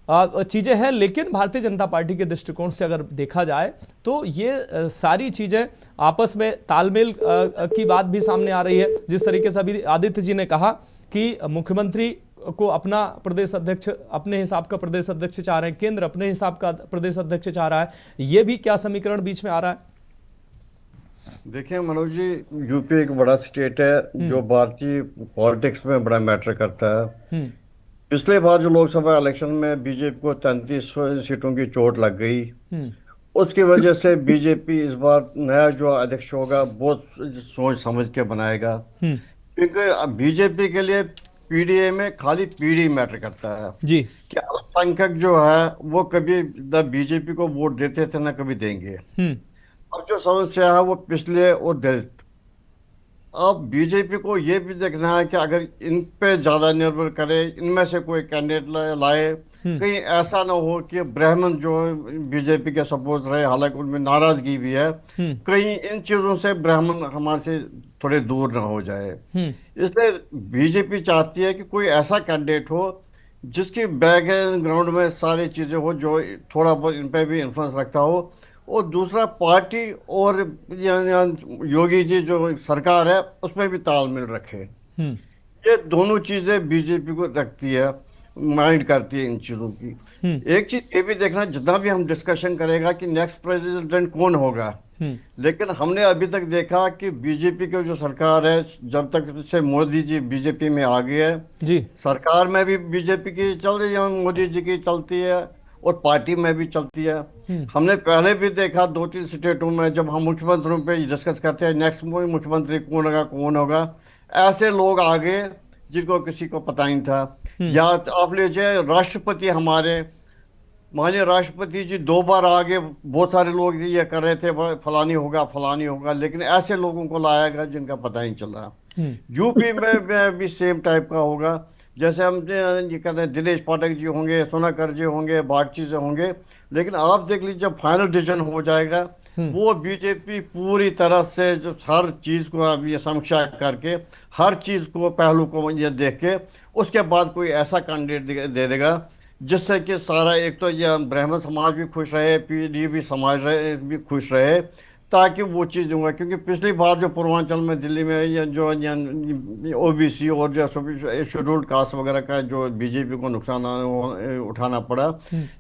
चीज़ें हैं, लेकिन भारतीय जनता पार्टी के दृष्टिकोण से अगर देखा जाए तो ये सारी चीज़ें आपस में तालमेल की बात भी सामने आ रही है। जिस तरीके से अभी आदित्य जी ने कहा कि मुख्यमंत्री को अपना प्रदेश अध्यक्ष, अपने हिसाब का प्रदेश अध्यक्ष चाह रहे हैं, केंद्र अपने हिसाब का प्रदेश अध्यक्ष चाह रहा है, ये भी क्या समीकरण बीच में आ रहा है? देखिए मनोज जी, यूपी एक बड़ा स्टेट है जो भारतीय पॉलिटिक्स में बड़ा मैटर करता है। पिछले बार जो लोकसभा इलेक्शन में बीजेपी को 33 सीटों की चोट लग गई, उसकी वजह से बीजेपी इस बार नया जो अध्यक्ष होगा बहुत सोच समझ के बनाएगा, क्योंकि बीजेपी के लिए पीडीए में खाली पीडी मैटर करता है जी, कि अल्पसंख्यक जो है वो कभी न बीजेपी को वोट देते थे न कभी देंगे। और जो समस्या है वो पिछले और दलित, अब बीजेपी को ये भी देखना है कि अगर इन पे ज्यादा निर्भर करे, इनमें से कोई कैंडिडेट लाए, कहीं ऐसा ना हो कि ब्राह्मण जो बीजेपी के सपोर्ट रहे, हालांकि उनमें नाराजगी भी है, कहीं इन चीजों से ब्राह्मण हमारे से थोड़े दूर ना हो जाए। इसलिए बीजेपी चाहती है कि कोई ऐसा कैंडिडेट हो जिसकी बैकग्राउंड में सारी चीजें हो, जो थोड़ा बहुत इन पे भी इन्फ्लुएंस रखता हो। और दूसरा, पार्टी और योगी जी जो सरकार है उसमें भी तालमेल रखे। ये दोनों चीजें बीजेपी को रखती है, माइंड करती है इन चीजों की। एक चीज ये भी देखना, जितना भी हम डिस्कशन करेगा कि नेक्स्ट प्रेसिडेंट कौन होगा, लेकिन हमने अभी तक देखा कि बीजेपी की जो सरकार है, जब तक से मोदी जी बीजेपी में आ गए हैं जी, सरकार में भी बीजेपी की चल रही है, मोदी जी की चलती है और पार्टी में भी चलती है। हमने पहले भी देखा 2-3 स्टेटों में, जब हम मुख्यमंत्रियों पे डिस्कस करते हैं नेक्स्ट मुख्यमंत्री कौन होगा, ऐसे लोग आ गए जिनको किसी को पता नहीं था। या आप लीजिए राष्ट्रपति हमारे, माननीय राष्ट्रपति जी 2 बार आगे, बहुत सारे लोग ये कर रहे थे फलानी होगा, लेकिन ऐसे लोगों को लाया गया जिनका पता नहीं चल रहा। यूपी में भी सेम टाइप का होगा, जैसे हम ये कहते हैं दिनेश पाठक जी होंगे, सोनाकर जी होंगे, बागची से होंगे, लेकिन आप देख लीजिए जब फाइनल डिसीजन हो जाएगा वो बीजेपी पूरी तरह से जो हर चीज को अभी समीक्षा करके, हर चीज को पहलू को ये देख के उसके बाद कोई ऐसा कैंडिडेट दे देगा जिससे कि सारा, एक तो ये ब्राह्मण समाज भी खुश रहे, पीडी भी समाज भी खुश रहे, ताकि वो चीज़ दूंगा। क्योंकि पिछली बार जो पूर्वांचल में दिल्ली में ये जो ओबीसी और जो शेड्यूल्ड कास्ट वगैरह का जो बीजेपी को नुकसान उठाना पड़ा,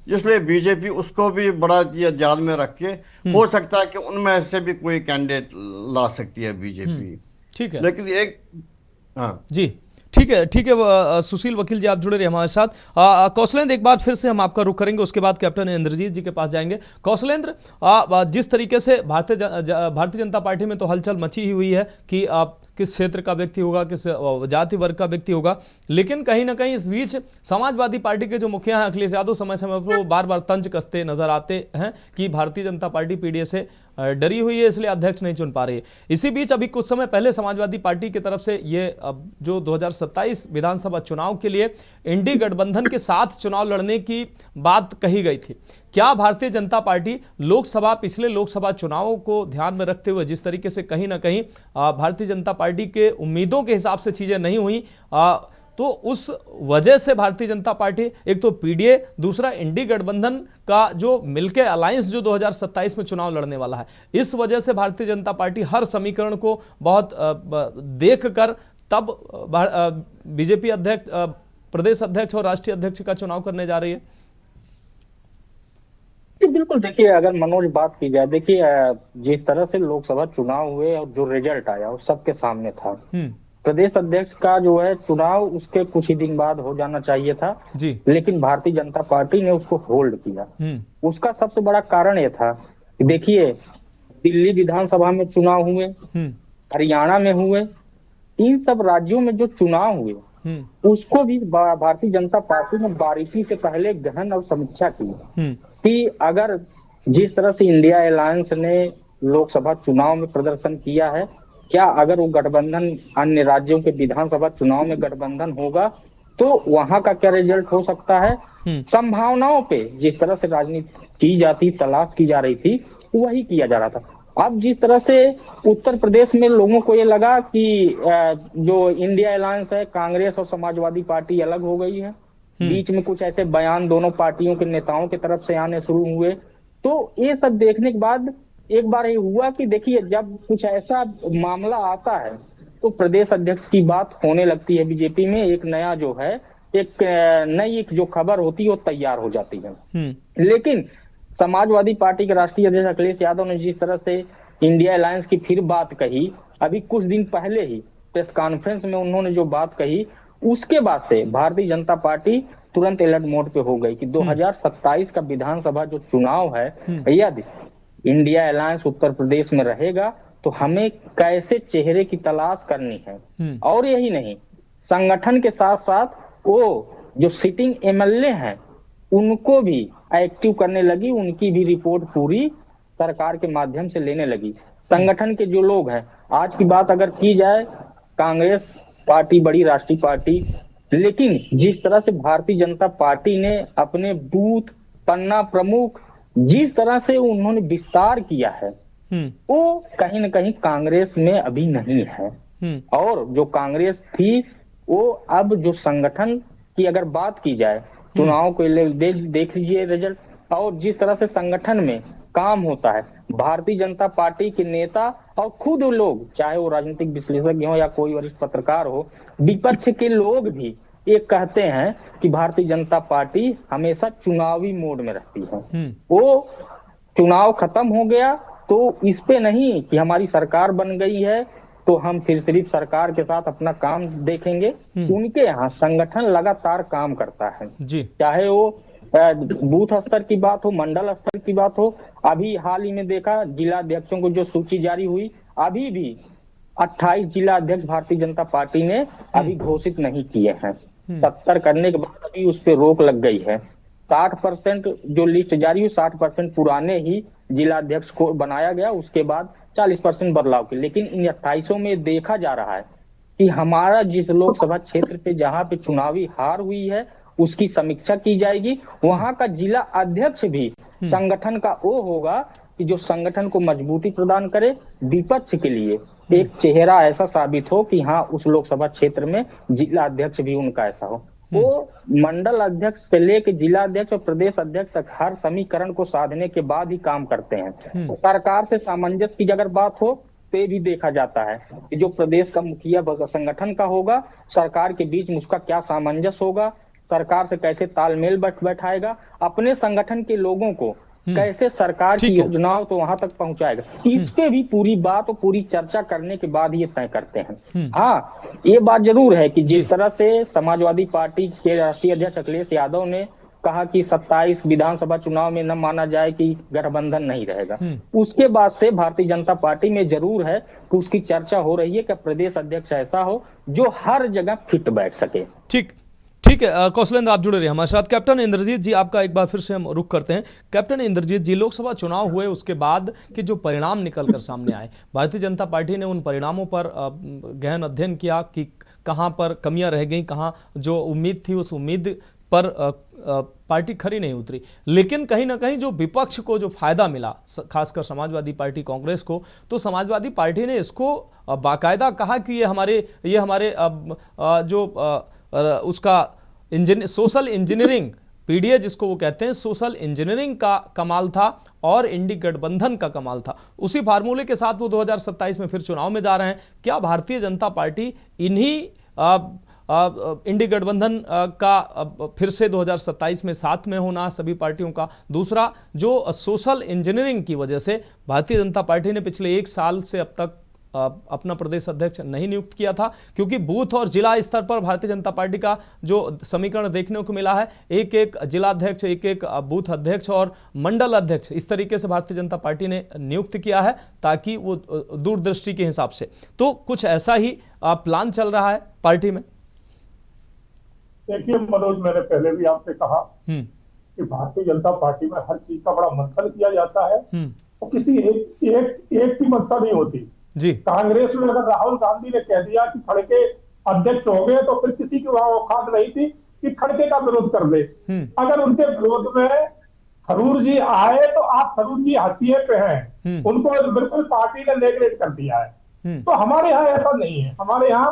इसलिए बीजेपी उसको भी बड़ा ये ध्यान में रख के, हो सकता है कि उनमें से भी कोई कैंडिडेट ला सकती है बीजेपी। ठीक है, लेकिन एक हाँ जी ठीक है सुशील वकील जी आप जुड़े रहे हमारे साथ। कौशलेंद्र, एक बार फिर से हम आपका रुख करेंगे, उसके बाद कैप्टन इंद्रजीत जी के पास जाएंगे। कौशलेंद्र, जिस तरीके से भारतीय जनता पार्टी में तो हलचल मची ही हुई है कि किस क्षेत्र का व्यक्ति होगा, किस जाति वर्ग का व्यक्ति होगा, लेकिन कहीं ना कहीं इस बीच समाजवादी पार्टी के जो मुखिया हैं अखिलेश यादव समय समय पर वो बार बार तंज कसते नजर आते हैं कि भारतीय जनता पार्टी पीडीए से डरी हुई है, इसलिए अध्यक्ष नहीं चुन पा रही है। इसी बीच अभी कुछ समय पहले समाजवादी पार्टी की तरफ से ये जो 2027 विधानसभा चुनाव के लिए इंडी गठबंधन के साथ चुनाव लड़ने की बात कही गई थी। क्या भारतीय जनता पार्टी पिछले लोकसभा चुनावों को ध्यान में रखते हुए जिस तरीके से कहीं ना कहीं भारतीय जनता पार्टी के उम्मीदों के हिसाब से चीजें नहीं हुई, तो उस वजह से भारतीय जनता पार्टी, एक तो पीडीए, दूसरा इंडी गठबंधन का जो मिलके अलायंस जो 2027 में चुनाव लड़ने वाला है, इस वजह से भारतीय जनता पार्टी हर समीकरण को बहुत देखकर तब बीजेपी अध्यक्ष, प्रदेश अध्यक्ष और राष्ट्रीय अध्यक्ष का चुनाव करने जा रही है। बिल्कुल, देखिए अगर मनोज बात की जाए, देखिए जिस तरह से लोकसभा चुनाव हुए और जो रिजल्ट आया वो सबके सामने था। प्रदेश अध्यक्ष का जो है चुनाव उसके कुछ ही दिन बाद हो जाना चाहिए था जी, लेकिन भारतीय जनता पार्टी ने उसको होल्ड किया। उसका सबसे बड़ा कारण यह था कि देखिए दिल्ली विधानसभा में चुनाव हुए, हरियाणा में हुए, इन सब राज्यों में जो चुनाव हुए उसको भी भारतीय जनता पार्टी ने बारीकी से पहले गहन और समीक्षा की कि अगर जिस तरह से इंडिया अलायंस ने लोकसभा चुनाव में प्रदर्शन किया है, क्या अगर वो गठबंधन अन्य राज्यों के विधानसभा चुनाव में गठबंधन होगा तो वहां का क्या रिजल्ट हो सकता है। संभावनाओं पे जिस तरह से राजनीति की जाती, तलाश की जा रही थी, वही किया जा रहा था। अब जिस तरह से उत्तर प्रदेश में लोगों को ये लगा कि जो इंडिया अलायंस है, कांग्रेस और समाजवादी पार्टी अलग हो गई है, बीच में कुछ ऐसे बयान दोनों पार्टियों के नेताओं की तरफ से आने शुरू हुए, तो ये सब देखने के बाद एक बार ये हुआ कि देखिए जब कुछ ऐसा मामला आता है तो प्रदेश अध्यक्ष की बात होने लगती है बीजेपी में, एक नया जो है, एक नई जो खबर होती है वो तैयार हो जाती है। लेकिन समाजवादी पार्टी के राष्ट्रीय अध्यक्ष अखिलेश यादव ने जिस तरह से इंडिया अलायंस की फिर बात कही, अभी कुछ दिन पहले ही प्रेस कॉन्फ्रेंस में उन्होंने जो बात कही, उसके बाद से भारतीय जनता पार्टी तुरंत अलर्ट मोड पे हो गई कि 2027 का विधानसभा जो चुनाव है, यदि इंडिया अलायंस उत्तर प्रदेश में रहेगा तो हमें कैसे चेहरे की तलाश करनी है। और यही नहीं, संगठन के साथ साथ वो जो सिटिंग एमएलए हैं उनको भी एक्टिव करने लगी, उनकी भी रिपोर्ट पूरी सरकार के माध्यम से लेने लगी। संगठन के जो लोग हैं आज की बात अगर की जाए, कांग्रेस पार्टी बड़ी राष्ट्रीय पार्टी, लेकिन जिस तरह से भारतीय जनता पार्टी ने अपने बूथ पन्ना प्रमुख जिस तरह से उन्होंने विस्तार किया है, वो कहीं ना कहीं कांग्रेस में अभी नहीं है। और जो कांग्रेस थी वो अब जो संगठन की अगर बात की जाए, चुनाव को देख लीजिए रिजल्ट, और जिस तरह से संगठन में काम होता है, भारतीय जनता पार्टी के नेता और खुद लोग, चाहे वो राजनीतिक विश्लेषक हो या कोई वरिष्ठ पत्रकार हो, विपक्ष के लोग भी ये कहते हैं कि भारतीय जनता पार्टी हमेशा चुनावी मोड में रहती है। वो चुनाव खत्म हो गया तो इस पे नहीं कि हमारी सरकार बन गई है तो हम फिर सिर्फ सरकार के साथ अपना काम देखेंगे। उनके यहाँ संगठन लगातार काम करता है जी, चाहे वो बूथ स्तर की बात हो, मंडल स्तर की बात हो। अभी हाल ही में देखा, जिला अध्यक्षों को जो सूची जारी हुई, अभी भी 28 जिला अध्यक्ष भारतीय जनता पार्टी ने अभी घोषित नहीं किए हैं। 70 करने के बाद अभी उस पर रोक लग गई है। 60% जो लिस्ट जारी हुई, 60% पुराने ही जिला अध्यक्ष को बनाया गया, उसके बाद 40% बदलाव के। लेकिन इन 28 में देखा जा रहा है कि हमारा जिस लोकसभा क्षेत्र पे जहाँ पे चुनावी हार हुई है उसकी समीक्षा की जाएगी। वहां का जिला अध्यक्ष भी संगठन का वो होगा कि जो संगठन को मजबूती प्रदान करे, विपक्ष के लिए एक चेहरा ऐसा साबित हो कि हाँ, उस लोकसभा क्षेत्र में जिला अध्यक्ष भी उनका ऐसा हो। वो मंडल अध्यक्ष से लेकर जिला अध्यक्ष और प्रदेश अध्यक्ष तक हर समीकरण को साधने के बाद ही काम करते हैं। सरकार से सामंजस्य की अगर बात हो तो ये भी देखा जाता है कि जो प्रदेश का मुखिया संगठन का होगा, सरकार के बीच में उसका क्या सामंजस्य होगा, सरकार से कैसे तालमेल बैठाएगा, अपने संगठन के लोगों को कैसे सरकार की योजनाओं तो वहां तक पहुंचाएगा, इस पे भी पूरी बात और पूरी चर्चा करने के बाद ये तय करते हैं। हाँ, ये बात जरूर है कि जिस तरह से समाजवादी पार्टी के राष्ट्रीय अध्यक्ष अखिलेश यादव ने कहा कि 27 विधानसभा चुनाव में न माना जाए कि गठबंधन नहीं रहेगा, उसके बाद से भारतीय जनता पार्टी में जरूर है कि उसकी चर्चा हो रही है कि प्रदेश अध्यक्ष ऐसा हो जो हर जगह फिट बैठ सके। ठीक है कौशलेंद्र, आप जुड़े रहिए हमारे साथ। कैप्टन इंद्रजीत जी, आपका एक बार फिर से हम रुख करते हैं। कैप्टन इंद्रजीत जी, लोकसभा चुनाव हुए उसके बाद के जो परिणाम निकलकर सामने आए, भारतीय जनता पार्टी ने उन परिणामों पर गहन अध्ययन किया कि कहां पर कमियां रह गई, कहां जो उम्मीद थी उस उम्मीद पर पार्टी खरी नहीं उतरी। लेकिन कहीं ना कहीं जो विपक्ष को जो फायदा मिला, खासकर समाजवादी पार्टी कांग्रेस को, तो समाजवादी पार्टी ने इसको बाकायदा कहा कि ये हमारे जो उसका सोशल इंजीनियरिंग, पीडीए जिसको वो कहते हैं, सोशल इंजीनियरिंग का कमाल था और इंडी गठबंधन का कमाल था। उसी फार्मूले के साथ वो 2027 में फिर चुनाव में जा रहे हैं। क्या भारतीय जनता पार्टी इन्हीं इंडी गठबंधन का फिर से 2027 में साथ में होना सभी पार्टियों का? दूसरा, जो सोशल इंजीनियरिंग की वजह से भारतीय जनता पार्टी ने पिछले 1 साल से अब तक अपना प्रदेश अध्यक्ष नहीं नियुक्त किया था, क्योंकि बूथ और जिला स्तर पर भारतीय जनता पार्टी का जो समीकरण देखने को मिला है, एक एक जिला अध्यक्ष, एक एक बूथ अध्यक्ष और मंडल अध्यक्ष, इस तरीके से भारतीय जनता पार्टी ने नियुक्त किया है ताकि वो दूरदृष्टि के हिसाब से। तो कुछ ऐसा ही प्लान चल रहा है पार्टी में? देखिए मनोज, मैंने पहले भी आपसे कहा कि भारतीय जनता पार्टी में हर चीज का बड़ा मंथन किया जाता है और किसी एक की मंशा नहीं होती जी। कांग्रेस में अगर राहुल गांधी ने कह दिया कि खड़के अध्यक्ष हो गए तो फिर किसी की वहां औकात नहीं थी कि खड़के का विरोध कर दे। अगर उनके विरोध में थरूर जी आए तो आप थरूर जी हाशिए पे हैं, उनको बिल्कुल पार्टी ने नेगलेक्ट कर दिया है। तो हमारे यहाँ ऐसा नहीं है। हमारे यहाँ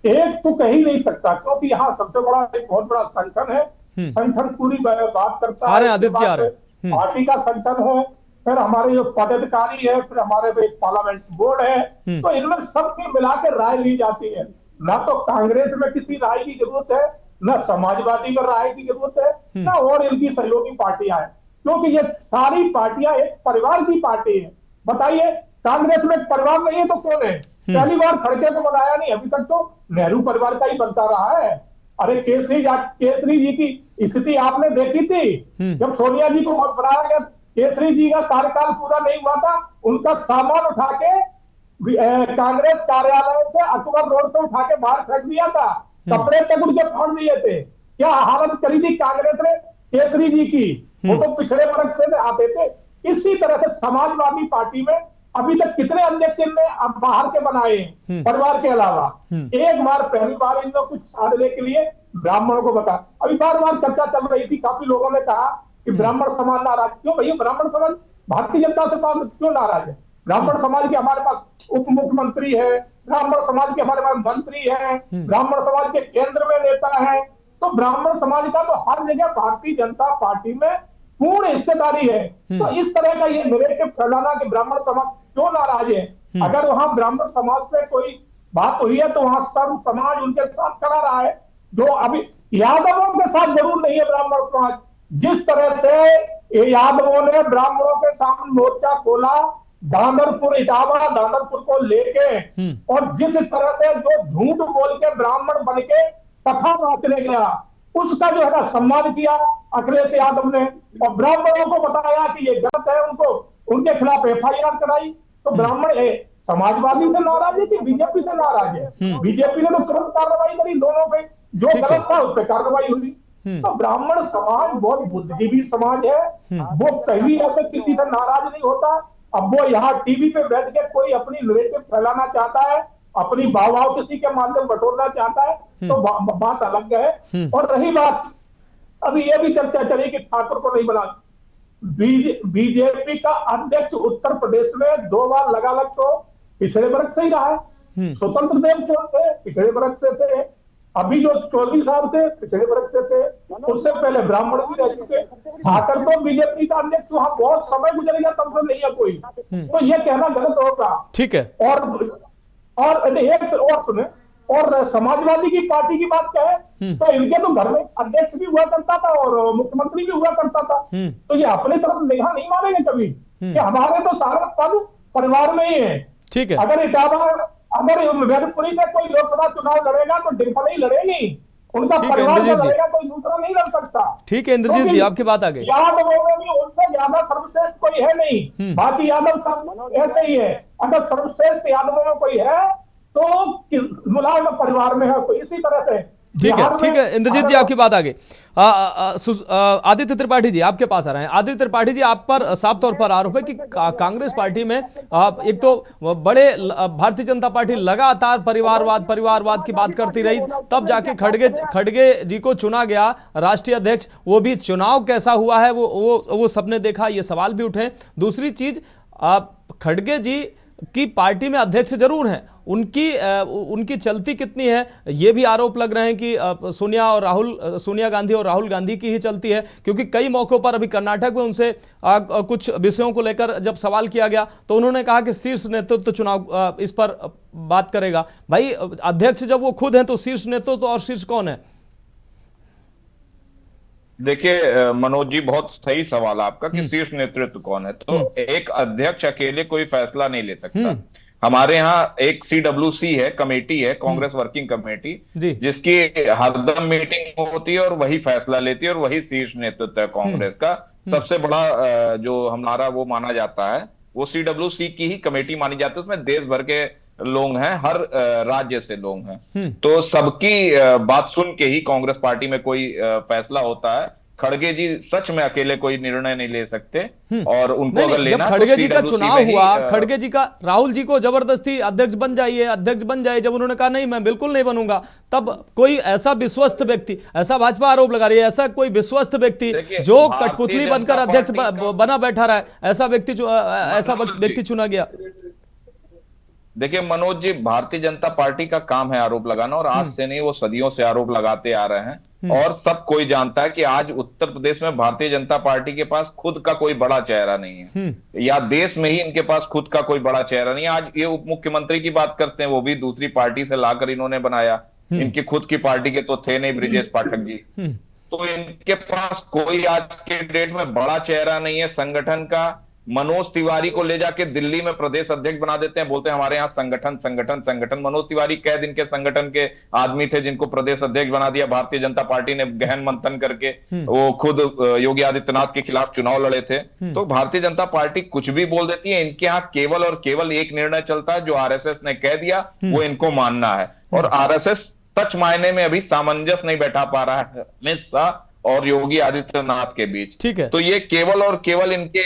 एक तो कह ही नहीं सकता, क्योंकि यहाँ सबसे बड़ा एक बहुत बड़ा संगठन है। संगठन पूरी बात करता है, पार्टी का संगठन है, फिर हमारे जो पदाधिकारी है, फिर हमारे एक पार्लियामेंट बोर्ड है, तो इनमें सबकी मिला के राय ली जाती है। ना तो कांग्रेस में किसी राय की जरूरत है, ना समाजवादी में राय की जरूरत है, ना और इनकी सहयोगी पार्टियां हैं, क्योंकि ये सारी पार्टियां एक परिवार की पार्टी है। बताइए, कांग्रेस में परिवार नहीं है तो कौन है? पहली बार खड़के तो बनाया नहीं, अभी तक तो नेहरू परिवार का ही बनता रहा है। अरे केसरी जी की स्थिति आपने देखी थी, जब सोनिया जी को बनाया गया, केसरी जी का कार्यकाल पूरा नहीं हुआ था, उनका सामान उठा के कांग्रेस कार्यालय से अकबर रोड से उठा के बाहर फेंक दिया था, कपड़े तक उनके फाड़ दिए थे। क्या हालत करी थी कांग्रेस ने केसरी जी की? वो तो पिछड़े वर्ग से आते थे। इसी तरह से समाजवादी पार्टी में अभी तक कितने अध्यक्ष इनने अब बाहर के बनाए परिवार के अलावा? एक बार पहली बार इन लोग कुछ साधने के लिए ब्राह्मणों को बता। अभी बार बार चर्चा चल रही थी, काफी लोगों ने कहा कि ब्राह्मण समाज नाराज। क्यों भैया ब्राह्मण समाज भारतीय जनता से क्यों नाराज है? ब्राह्मण समाज के हमारे पास उप मुख्यमंत्री है, ब्राह्मण समाज के हमारे पास मंत्री है, ब्राह्मण समाज के केंद्र में नेता है। तो ब्राह्मण समाज का तो हर जगह भारतीय जनता पार्टी में पूर्ण हिस्सेदारी है। तो इस तरह का ये नैरेटिव फैलाना कि ब्राह्मण समाज क्यों नाराज है, अगर वहां ब्राह्मण समाज से कोई बात हुई है तो वहां सर्व समाज उनके साथ खड़ा रहा है। जो अभी यादवों के साथ जरूर नहीं है ब्राह्मण समाज, जिस तरह से यादवों ने ब्राह्मणों के सामने मोर्चा खोला दादरपुर इटावा दादरपुर को लेके, और जिस तरह से जो झूठ बोल के ब्राह्मण बन के कथा नाचने गया, उसका जो है ना सम्मान किया अखिलेश यादव ने, और ब्राह्मणों को बताया कि ये गलत है, उनको उनके खिलाफ एफआईआर कराई। तो ब्राह्मण समाजवादी से नाराज है कि बीजेपी से नाराज है? बीजेपी ने तो तुरंत कार्रवाई करी, दोनों पे जो गलत था उस पर कार्रवाई हुई। तो ब्राह्मण समाज बहुत बुद्धिजीवी समाज है, वो कभी ऐसे किसी से नाराज नहीं होता। अब वो यहाँ टीवी पे बैठ के कोई अपनी नैरेटिव फैलाना चाहता है, अपनी वाह किसी के माध्यम बटोरना चाहता है, तो बात अलग है। और रही बात अभी ये भी चर्चा चली कि ठाकुर को नहीं बना, बीजेपी का अध्यक्ष उत्तर प्रदेश में 2 बार लगा तो पिछड़े वर्ग से ही रहा है। स्वतंत्र देव क्यों थे? पिछड़े वर्ग से थे। अभी जो चौधरी साहब थे पिछड़े वर्ग से थे, उससे पहले ब्राह्मण भी रह चुके। ठाकर तो बीजेपी का अध्यक्ष वहां बहुत समय गुजर गया, तब से नहीं है कोई, तो ये कहना गलत होगा। ठीक है। और एक और सुने, और समाजवादी की पार्टी की बात कहें तो इनके तो घर में अध्यक्ष भी हुआ करता था और मुख्यमंत्री भी हुआ करता था। तो ये अपने तरफ निगाह नहीं मारेंगे कभी कि हमारे तो सारा पद परिवार में ही है। ठीक है। अगर मैनपुरी से कोई लोकसभा चुनाव लड़ेगा तो डिम्पल ही लड़ेगी, उनका परिवार में लड़ेगा, कोई दूसरा नहीं लड़ सकता। ठीक है इंद्रजीत जी, आपकी बात आ गई। यादवों में भी उनसे ज्यादा सर्वश्रेष्ठ कोई है नहीं, बाकी यादव सब ऐसे ही है। अगर सर्वश्रेष्ठ यादवों में कोई है तो मुलायम परिवार में है कोई, इसी तरह से। ठीक है इंद्रजीत जी, आपकी बात आ गई। आदित्य त्रिपाठी जी आपके पास आ रहे हैं। आदित्य त्रिपाठी जी, आप पर साफ तौर पर आरोप है कि कांग्रेस पार्टी में एक तो बड़े भारतीय जनता पार्टी लगातार परिवारवाद की बात करती रही, तब जाके खड़गे जी को चुना गया राष्ट्रीय अध्यक्ष। वो भी चुनाव कैसा हुआ है वो सबने देखा, ये सवाल भी उठे। दूसरी चीज, खड़गे जी की पार्टी में अध्यक्ष जरूर हैं, उनकी चलती कितनी है ये भी आरोप लग रहे हैं कि सोनिया गांधी और राहुल गांधी की ही चलती है, क्योंकि कई मौकों पर अभी कर्नाटक में उनसे कुछ विषयों को लेकर जब सवाल किया गया तो उन्होंने कहा कि शीर्ष नेतृत्व चुनाव इस पर बात करेगा। भाई अध्यक्ष जब वो खुद हैं तो शीर्ष नेतृत्व और शीर्ष कौन है? देखिए मनोज जी, बहुत सही सवाल आपका कि शीर्ष नेतृत्व कौन है। तो एक अध्यक्ष अकेले कोई फैसला नहीं ले सकता। हमारे यहाँ एक CWC है, कमेटी है, कांग्रेस वर्किंग कमेटी, जिसकी हरदम मीटिंग होती है और वही फैसला लेती है और वही शीर्ष नेतृत्व है कांग्रेस का। सबसे बड़ा जो हमारा वो माना जाता है वो CWC की ही कमेटी मानी जाती है। उसमें देश भर के लोग हैं, हर राज्य से लोग हैं, तो सबकी बात सुन के ही कांग्रेस पार्टी में कोई फैसला होता है। खड़गे जी सच में अकेले कोई निर्णय नहीं ले सकते, और उनको अगर लेना, जब खड़गे जी का चुनाव हुआ, खड़गे जी का राहुल जी को जबरदस्ती अध्यक्ष बन जाइए, जब उन्होंने कहा नहीं मैं बिल्कुल नहीं बनूंगा, तब कोई ऐसा विश्वस्त व्यक्ति, ऐसा भाजपा आरोप लगा रही है, ऐसा कोई विश्वस्त व्यक्ति जो कठपुतली बनकर अध्यक्ष बना बैठा रहा है, ऐसा व्यक्ति चुना गया। देखिए मनोज जी, भारतीय जनता पार्टी का काम है आरोप लगाना, और आज से नहीं, वो सदियों से आरोप लगाते आ रहे हैं। और सब कोई जानता है कि आज उत्तर प्रदेश में भारतीय जनता पार्टी के पास खुद का कोई बड़ा चेहरा नहीं है, या देश में ही इनके पास खुद का कोई बड़ा चेहरा नहीं है। आज ये उप मुख्यमंत्री की बात करते हैं, वो भी दूसरी पार्टी से लाकर इन्होंने बनाया। इनकी खुद की पार्टी के तो थे नहीं ब्रिजेश पाठक जी, तो इनके पास कोई आज के डेट में बड़ा चेहरा नहीं है संगठन का। मनोज तिवारी को ले जाके दिल्ली में प्रदेश अध्यक्ष बना देते हैं, बोलते हैं हमारे यहाँ संगठन। मनोज तिवारी कै दिन के संगठन के आदमी थे जिनको प्रदेश अध्यक्ष बना दिया भारतीय जनता पार्टी ने, गहन मंथन करके। वो खुद योगी आदित्यनाथ के खिलाफ चुनाव लड़े थे। तो भारतीय जनता पार्टी कुछ भी बोल देती है। इनके यहाँ केवल और केवल एक निर्णय चलता है, जो RSS ने कह दिया वो इनको मानना है। और RSS सच मायने में अभी सामंजस्य नहीं बैठा पा रहा है। हमेशा और योगी आदित्यनाथ के बीच। ठीक है। तो ये केवल और केवल इनके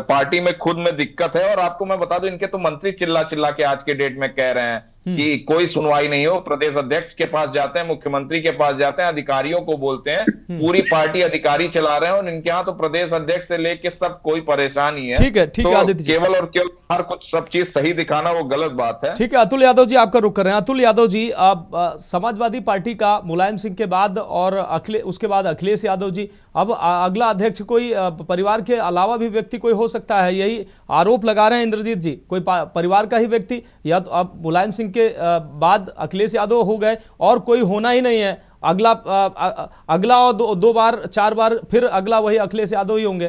पार्टी में खुद में दिक्कत है। और आपको मैं बता दूं, इनके तो मंत्री चिल्ला चिल्ला के आज के डेट में कह रहे हैं कि कोई सुनवाई नहीं हो। प्रदेश अध्यक्ष के पास जाते हैं, मुख्यमंत्री के पास जाते हैं, अधिकारियों को बोलते हैं, पूरी पार्टी अधिकारी चला रहे हैं और इनके यहाँ तो प्रदेश अध्यक्ष से लेके सब कोई परेशानी है। ठीक है, ठीक है आदित्य जी, केवल और केवल हर कुछ सब चीज सही दिखाना वो गलत बात है। ठीक है। अतुल यादव जी आपका रुख कर रहे हैं। अतुल यादव जी, अब समाजवादी पार्टी का मुलायम सिंह के बाद और उसके बाद अखिलेश यादव जी, अब अगला अध्यक्ष कोई परिवार के अलावा भी व्यक्ति कोई हो सकता है, यही आरोप लगा रहे हैं इंद्रजीत जी। कोई परिवार का ही व्यक्ति, या तो अब मुलायम सिंह के बाद अखिलेश यादव हो गए और कोई होना ही नहीं है। अगला और दो बार 4 बार फिर अगला वही अखिलेश यादव ही होंगे।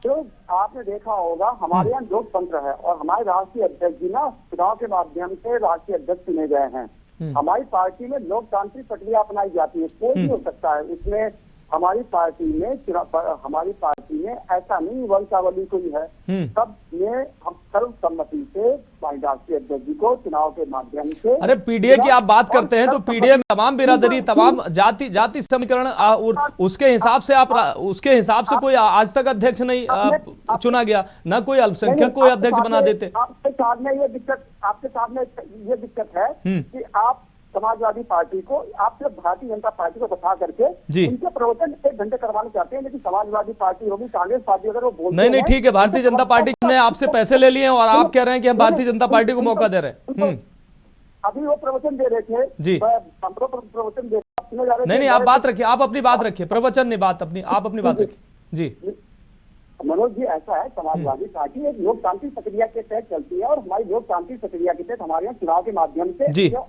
तो आपने देखा होगा हमारे यहाँ लोकतंत्र है और हमारे राष्ट्रीय अध्यक्ष जी ना चुनाव के माध्यम से राष्ट्रीय अध्यक्ष चुने गए हैं। हमारी पार्टी में लोकतांत्रिक प्रक्रिया अपनाई जाती है, कोई भी हो सकता है उसमें। हमारी पार्टी में ऐसा नहीं वंशावली कोई है, सब में हम सर्वसम्मति से राष्ट्रीय अध्यक्ष जी को चुनाव के माध्यम से। अरे पीडीए की आप बात करते हैं तो पीडीए में तमाम बिरादरी, तमाम जाति समीकरण, उसके हिसाब से कोई आज तक अध्यक्ष नहीं चुना गया, ना कोई अल्पसंख्यक कोई अध्यक्ष बना देते। आपके सामने ये दिक्कत है कि आप समाजवादी पार्टी को, आप सिर्फ भारतीय जनता पार्टी को बता करके उनके प्रवचन 1 घंटे करवाना चाहते हैं, लेकिन समाजवादी पार्टी होगी, कांग्रेस पार्टी, अगर वो बोलते नहीं ठीक है, भारतीय जनता पार्टी ने आपसे पैसे ले लिए और आप कह रहे हैं कि हम भारतीय जनता पार्टी को मौका दे रहे हैं। अभी वो प्रवचन दे रहे थे जी, प्रवचन दे रहे। नहीं आप बात रखिए, आप अपनी बात रखिए, प्रवचन नहीं, बात अपनी, आप अपनी बात रखिए जी। मनोज जी, ऐसा है, समाजवादी पार्टी एक लोकतांत्रिक प्रक्रिया के तहत चलती है और हमारी लोकतांत्रिक प्रक्रिया के तहत हमारे यहाँ चुनाव के माध्यम से जो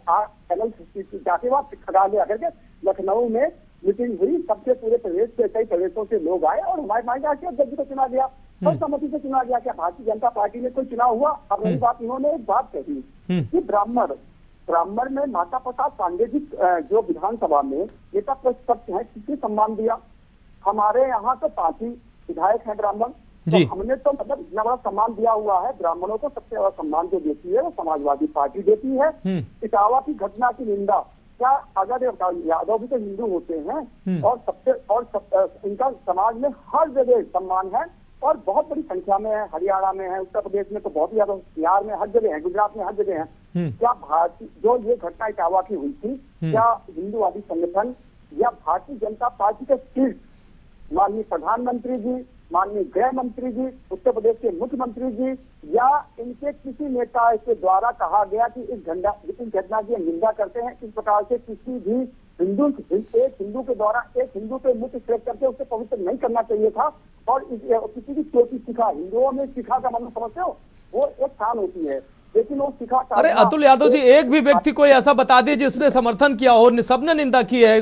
चैनल जाके बाद खगड़िया आकर के लखनऊ में मीटिंग हुई, सबसे पूरे प्रदेश से, कई प्रदेशों से लोग आए और हमारे राष्ट्रीय अध्यक्ष को चुना गया, सर्वसम्मति से चुना गया। क्या भारतीय जनता पार्टी में कोई चुनाव हुआ? अब रही बात, इन्होंने एक बात कही कि ब्राह्मण में माता प्रसाद पांडे जी जो विधानसभा में नेता प्रतिपक्ष है, किसने सम्मान दिया? हमारे यहाँ तो 5 ही विधायक है ब्राह्मण, तो हमने तो मतलब इतना बड़ा सम्मान दिया हुआ है। ब्राह्मणों को सबसे बड़ा सम्मान जो देती है वो समाजवादी पार्टी देती है। इटावा की घटना की निंदा, क्या अगर यादव भी तो हिंदू होते हैं और इनका समाज में हर जगह सम्मान है और बहुत बड़ी संख्या में है। हरियाणा में है, उत्तर प्रदेश में तो बहुत ही ज्यादा, बिहार में हर जगह है, गुजरात में हर जगह है। क्या भारतीय जो ये घटना इटावा की हुई थी, क्या हिंदूवादी संगठन या भारतीय जनता पार्टी के शीर्ष माननीय प्रधानमंत्री जी, माननीय गृह मंत्री जी, उत्तर प्रदेश के मुख्यमंत्री जी या इनके किसी नेता के द्वारा कहा गया कि इस घटना की निंदा करते हैं? इस प्रकार से किसी भी एक हिंदू के द्वारा एक हिंदू पे मुख्य श्रेय करके उसे पवित्र नहीं करना चाहिए था। और किसी की चोटी शिखा, हिंदुओं में शिखा का मतलब समझते हो, वो एक स्थान होती है, लेकिन वो शिखा। अरे अतुल यादव जी, एक भी व्यक्ति कोई ऐसा बता दिए जिसने समर्थन किया हो, सबने निंदा की है,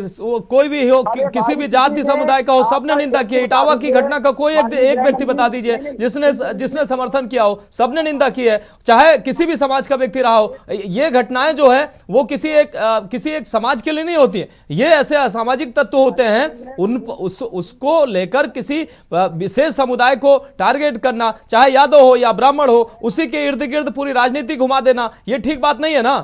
कोई भी हो, किसी भी जाति समुदाय का हो, सबने निंदा की है। इटावा की घटना का कोई एक व्यक्ति बता दीजिए जिसने समर्थन किया हो, सबने निंदा की है, चाहे किसी भी समाज का व्यक्ति रहा हो। ये घटनाएं जो है वो किसी एक समाज के लिए नहीं होती है, ये ऐसे असामाजिक तत्व होते हैं, उसको लेकर किसी विशेष समुदाय को टारगेट करना, चाहे यादव हो या ब्राह्मण हो, उसी के इर्द गिर्द पूरी राजनीति घुमा देना, ये ठीक बात नहीं है ना।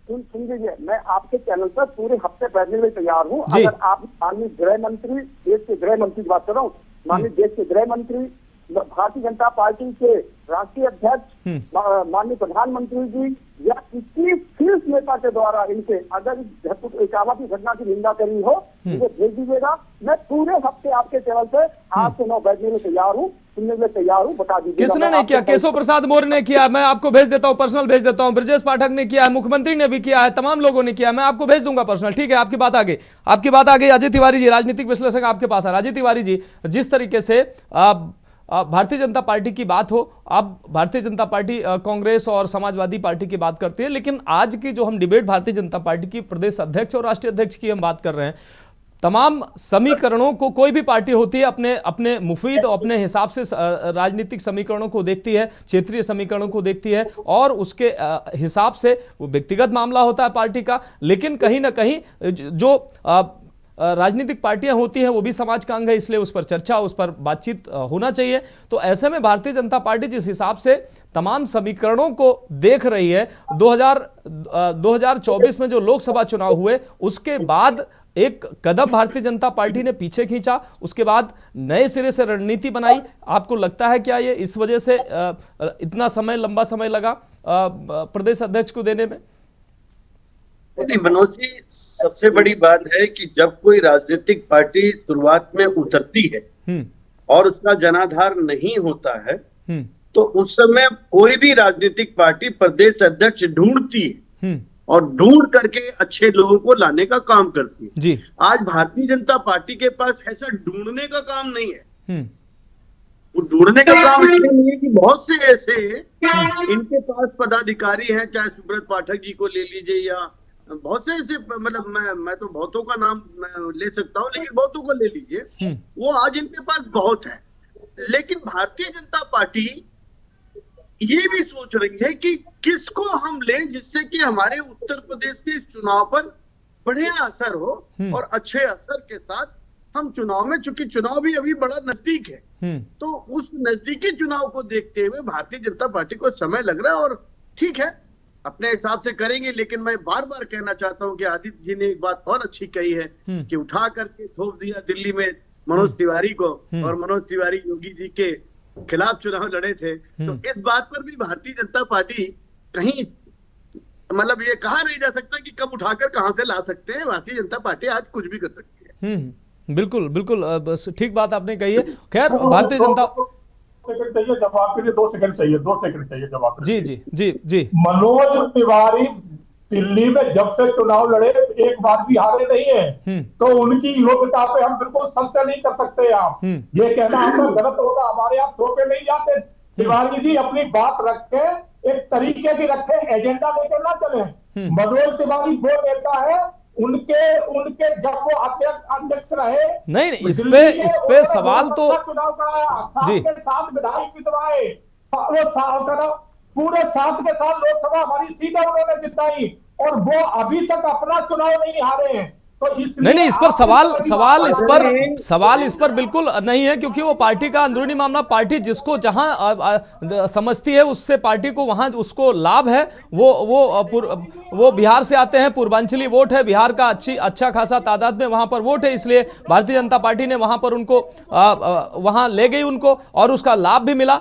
सुन लीजिए, मैं आपके चैनल पर पूरे हफ्ते बैठने में तैयार हूँ। अगर आप माननीय गृह मंत्री, देश के गृह मंत्री की बात कर रहा हूँ, माननीय देश के गृह मंत्री, भारतीय जनता पार्टी के राष्ट्रीय अध्यक्ष, माननीय प्रधानमंत्री जी या किसी शीर्ष नेता के द्वारा इनसे अगर इटावा की घटना की निंदा करी हो, मुझे भेज दीजिएगा। मैं पूरे हफ्ते आपके चैनल पे 8 से 9 बैठने में तैयार हूँ, सुनने में तैयार हूँ, बता दीजिए। किसने नहीं किया? केशव प्रसाद मौर्य ने किया, मैं आपको भेज देता हूँ, पर्सनल भेज देता हूँ। ब्रजेश पाठक ने किया है, मुख्यमंत्री ने भी किया है, तमाम लोगों ने किया है, मैं आपको भेज दूंगा पर्सनल। ठीक है, आपकी बात आ गई। अजय तिवारी जी, राजनीतिक विश्लेषक आपके पास है। अजय तिवारी जी, जिस तरीके से भारतीय जनता पार्टी की बात हो, अब भारतीय जनता पार्टी कांग्रेस और समाजवादी पार्टी की बात करती है, लेकिन आज की जो हम डिबेट भारतीय जनता पार्टी की प्रदेश अध्यक्ष और राष्ट्रीय अध्यक्ष की हम बात कर रहे हैं, तमाम समीकरणों को कोई भी पार्टी होती है अपने मुफीद और अपने हिसाब से राजनीतिक समीकरणों को देखती है, क्षेत्रीय समीकरणों को देखती है और उसके हिसाब से वो व्यक्तिगत मामला होता है पार्टी का। लेकिन कहीं ना कहीं जो राजनीतिक पार्टियां होती हैं वो भी समाज का अंग है, इसलिए उस पर चर्चा, उस पर बातचीत होना चाहिए। तो ऐसे में भारतीय जनता पार्टी जिस हिसाब से तमाम समीकरणों को देख रही है, 2024 में जो लोकसभा चुनाव हुए उसके बाद एक कदम भारतीय जनता पार्टी ने पीछे खींचा, उसके बाद नए सिरे से रणनीति बनाई। आपको लगता है क्या ये इस वजह से इतना समय, लंबा समय लगा प्रदेश अध्यक्ष को देने में? नहीं मनोज जी, सबसे बड़ी बात है कि जब कोई राजनीतिक पार्टी शुरुआत में उतरती है और उसका जनाधार नहीं होता है तो उस समय कोई भी राजनीतिक पार्टी प्रदेश अध्यक्ष ढूंढती है और ढूंढ करके अच्छे लोगों को लाने का काम करती है जी। आज भारतीय जनता पार्टी के पास ऐसा ढूंढने का काम नहीं है। वो ढूंढने का काम इसलिए नहीं है कि बहुत से ऐसे इनके पास पदाधिकारी हैं, चाहे सुब्रत पाठक जी को ले लीजिए या बहुत से ऐसे, मतलब मैं तो बहुतों का नाम ले सकता हूं, लेकिन बहुतों को ले लीजिए, वो आज इनके पास बहुत है। लेकिन भारतीय जनता पार्टी ये भी सोच रही है कि किसको हम लें जिससे कि हमारे उत्तर प्रदेश के इस चुनाव पर बढ़िया असर हो और अच्छे असर के साथ हम चुनाव में, चूंकि चुनाव भी अभी बड़ा नजदीक है, तो उस नजदीकी चुनाव को देखते हुए भारतीय जनता पार्टी को समय लग रहा है। और ठीक है, अपने हिसाब से करेंगे, लेकिन मैं बार बार कहना चाहता हूं कि आदित्य जी ने एक बात और अच्छी कही है कि उठा करके थोप दिया दिल्ली में मनोज तिवारी को, और मनोज तिवारी योगी जी के खिलाफ चुनाव लड़े थे। तो इस बात पर भी भारतीय जनता पार्टी कहीं, मतलब ये कहा नहीं जा सकता कि कब उठाकर कहां से ला सकते हैं। भारतीय जनता पार्टी आज कुछ भी कर सकती है। बिल्कुल बिल्कुल, ठीक बात आपने कही है। खैर, भारतीय जनता सेकंड चाहिए जवाब के लिए, 2 सेकंड चाहिए, 2 सेकंड चाहिए जवाब के लिए। जी जी जी जी। मनोज तिवारी दिल्ली में जब से चुनाव लड़े एक बार भी हारे नहीं है, तो उनकी योग्यता पे हम बिल्कुल संशय नहीं कर सकते। आप ये कहना आपका गलत होगा, हमारे आप थोपे नहीं जाते। तिवारी जी अपनी बात रखे, एक तरीके की रखे, एजेंडा लेकर ना चले। मनोज तिवारी वो नेता है, उनके जब वो अध्यक्ष रहे, नहीं इस पे सवाल तो चुनाव कराया जी, 7 विधायक जितवाए, पूरे 7 के साथ लोकसभा हमारी सीटें उन्होंने जिताई, और वो अभी तक अपना चुनाव नहीं हारे हैं। नहीं इस पर सवाल इस पर बिल्कुल नहीं है, क्योंकि वो पार्टी का अंदरूनी मामला, पार्टी जिसको जहां समझती है उससे पार्टी को वहां उसको लाभ है। वो बिहार से आते हैं, पूर्वांचली वोट है, बिहार का अच्छा खासा तादाद में वहां पर वोट है, इसलिए भारतीय जनता पार्टी ने वहां पर उनको वहां ले गई उनको, और उसका लाभ भी मिला।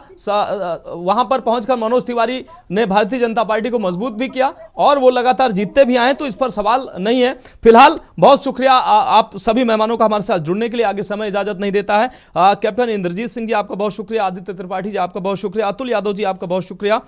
वहां पर पहुंचकर मनोज तिवारी ने भारतीय जनता पार्टी को मजबूत भी किया और वो लगातार जीतते भी आए, तो इस पर सवाल नहीं है। फिलहाल बहुत शुक्रिया आप सभी मेहमानों का हमारे साथ जुड़ने के लिए। आगे समय इजाजत नहीं देता है। कैप्टन इंद्रजीत सिंह जी आपका बहुत शुक्रिया, आदित्य त्रिपाठी जी आपका बहुत शुक्रिया, अतुल यादव जी आपका बहुत शुक्रिया,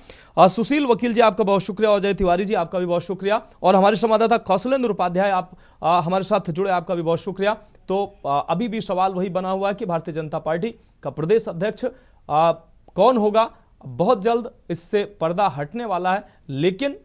सुशील वकील जी आपका बहुत शुक्रिया, और अजय तिवारी जी आपका भी बहुत शुक्रिया, और हमारे संवाददाता कौशलेंद्र उपाध्याय आप हमारे साथ जुड़े, आपका भी बहुत शुक्रिया। तो अभी भी सवाल वही बना हुआ है कि भारतीय जनता पार्टी का प्रदेश अध्यक्ष कौन होगा। बहुत जल्द इससे पर्दा हटने वाला है, लेकिन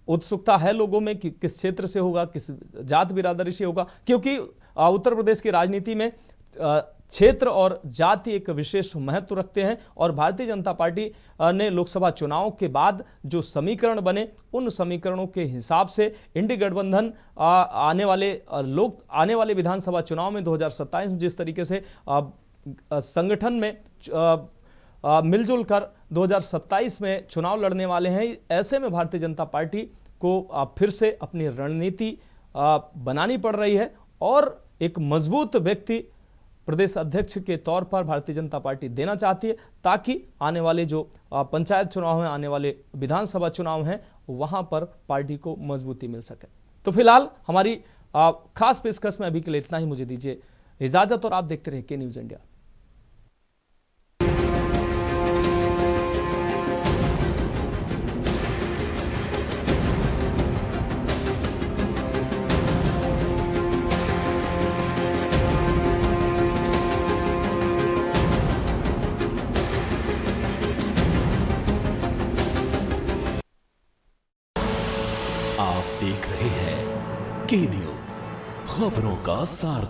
उत्सुकता है लोगों में कि किस क्षेत्र से होगा, किस जात बिरादरी से होगा, क्योंकि उत्तर प्रदेश की राजनीति में क्षेत्र और जाति एक विशेष महत्व रखते हैं। और भारतीय जनता पार्टी ने लोकसभा चुनाव के बाद जो समीकरण बने, उन समीकरणों के हिसाब से इंडी गठबंधन आने वाले विधानसभा चुनाव में 2027 जिस तरीके से संगठन में मिलजुल कर 2027 में चुनाव लड़ने वाले हैं, ऐसे में भारतीय जनता पार्टी को फिर से अपनी रणनीति बनानी पड़ रही है, और एक मजबूत व्यक्ति प्रदेश अध्यक्ष के तौर पर भारतीय जनता पार्टी देना चाहती है, ताकि आने वाले जो पंचायत चुनाव हैं, आने वाले विधानसभा चुनाव हैं, वहां पर पार्टी को मजबूती मिल सके। तो फिलहाल हमारी खास पेशकश में अभी के लिए इतना ही। मुझे दीजिए इजाजत, और आप देखते रहिए के न्यूज इंडिया। आप देख रहे हैं के न्यूज, खबरों का सारथी।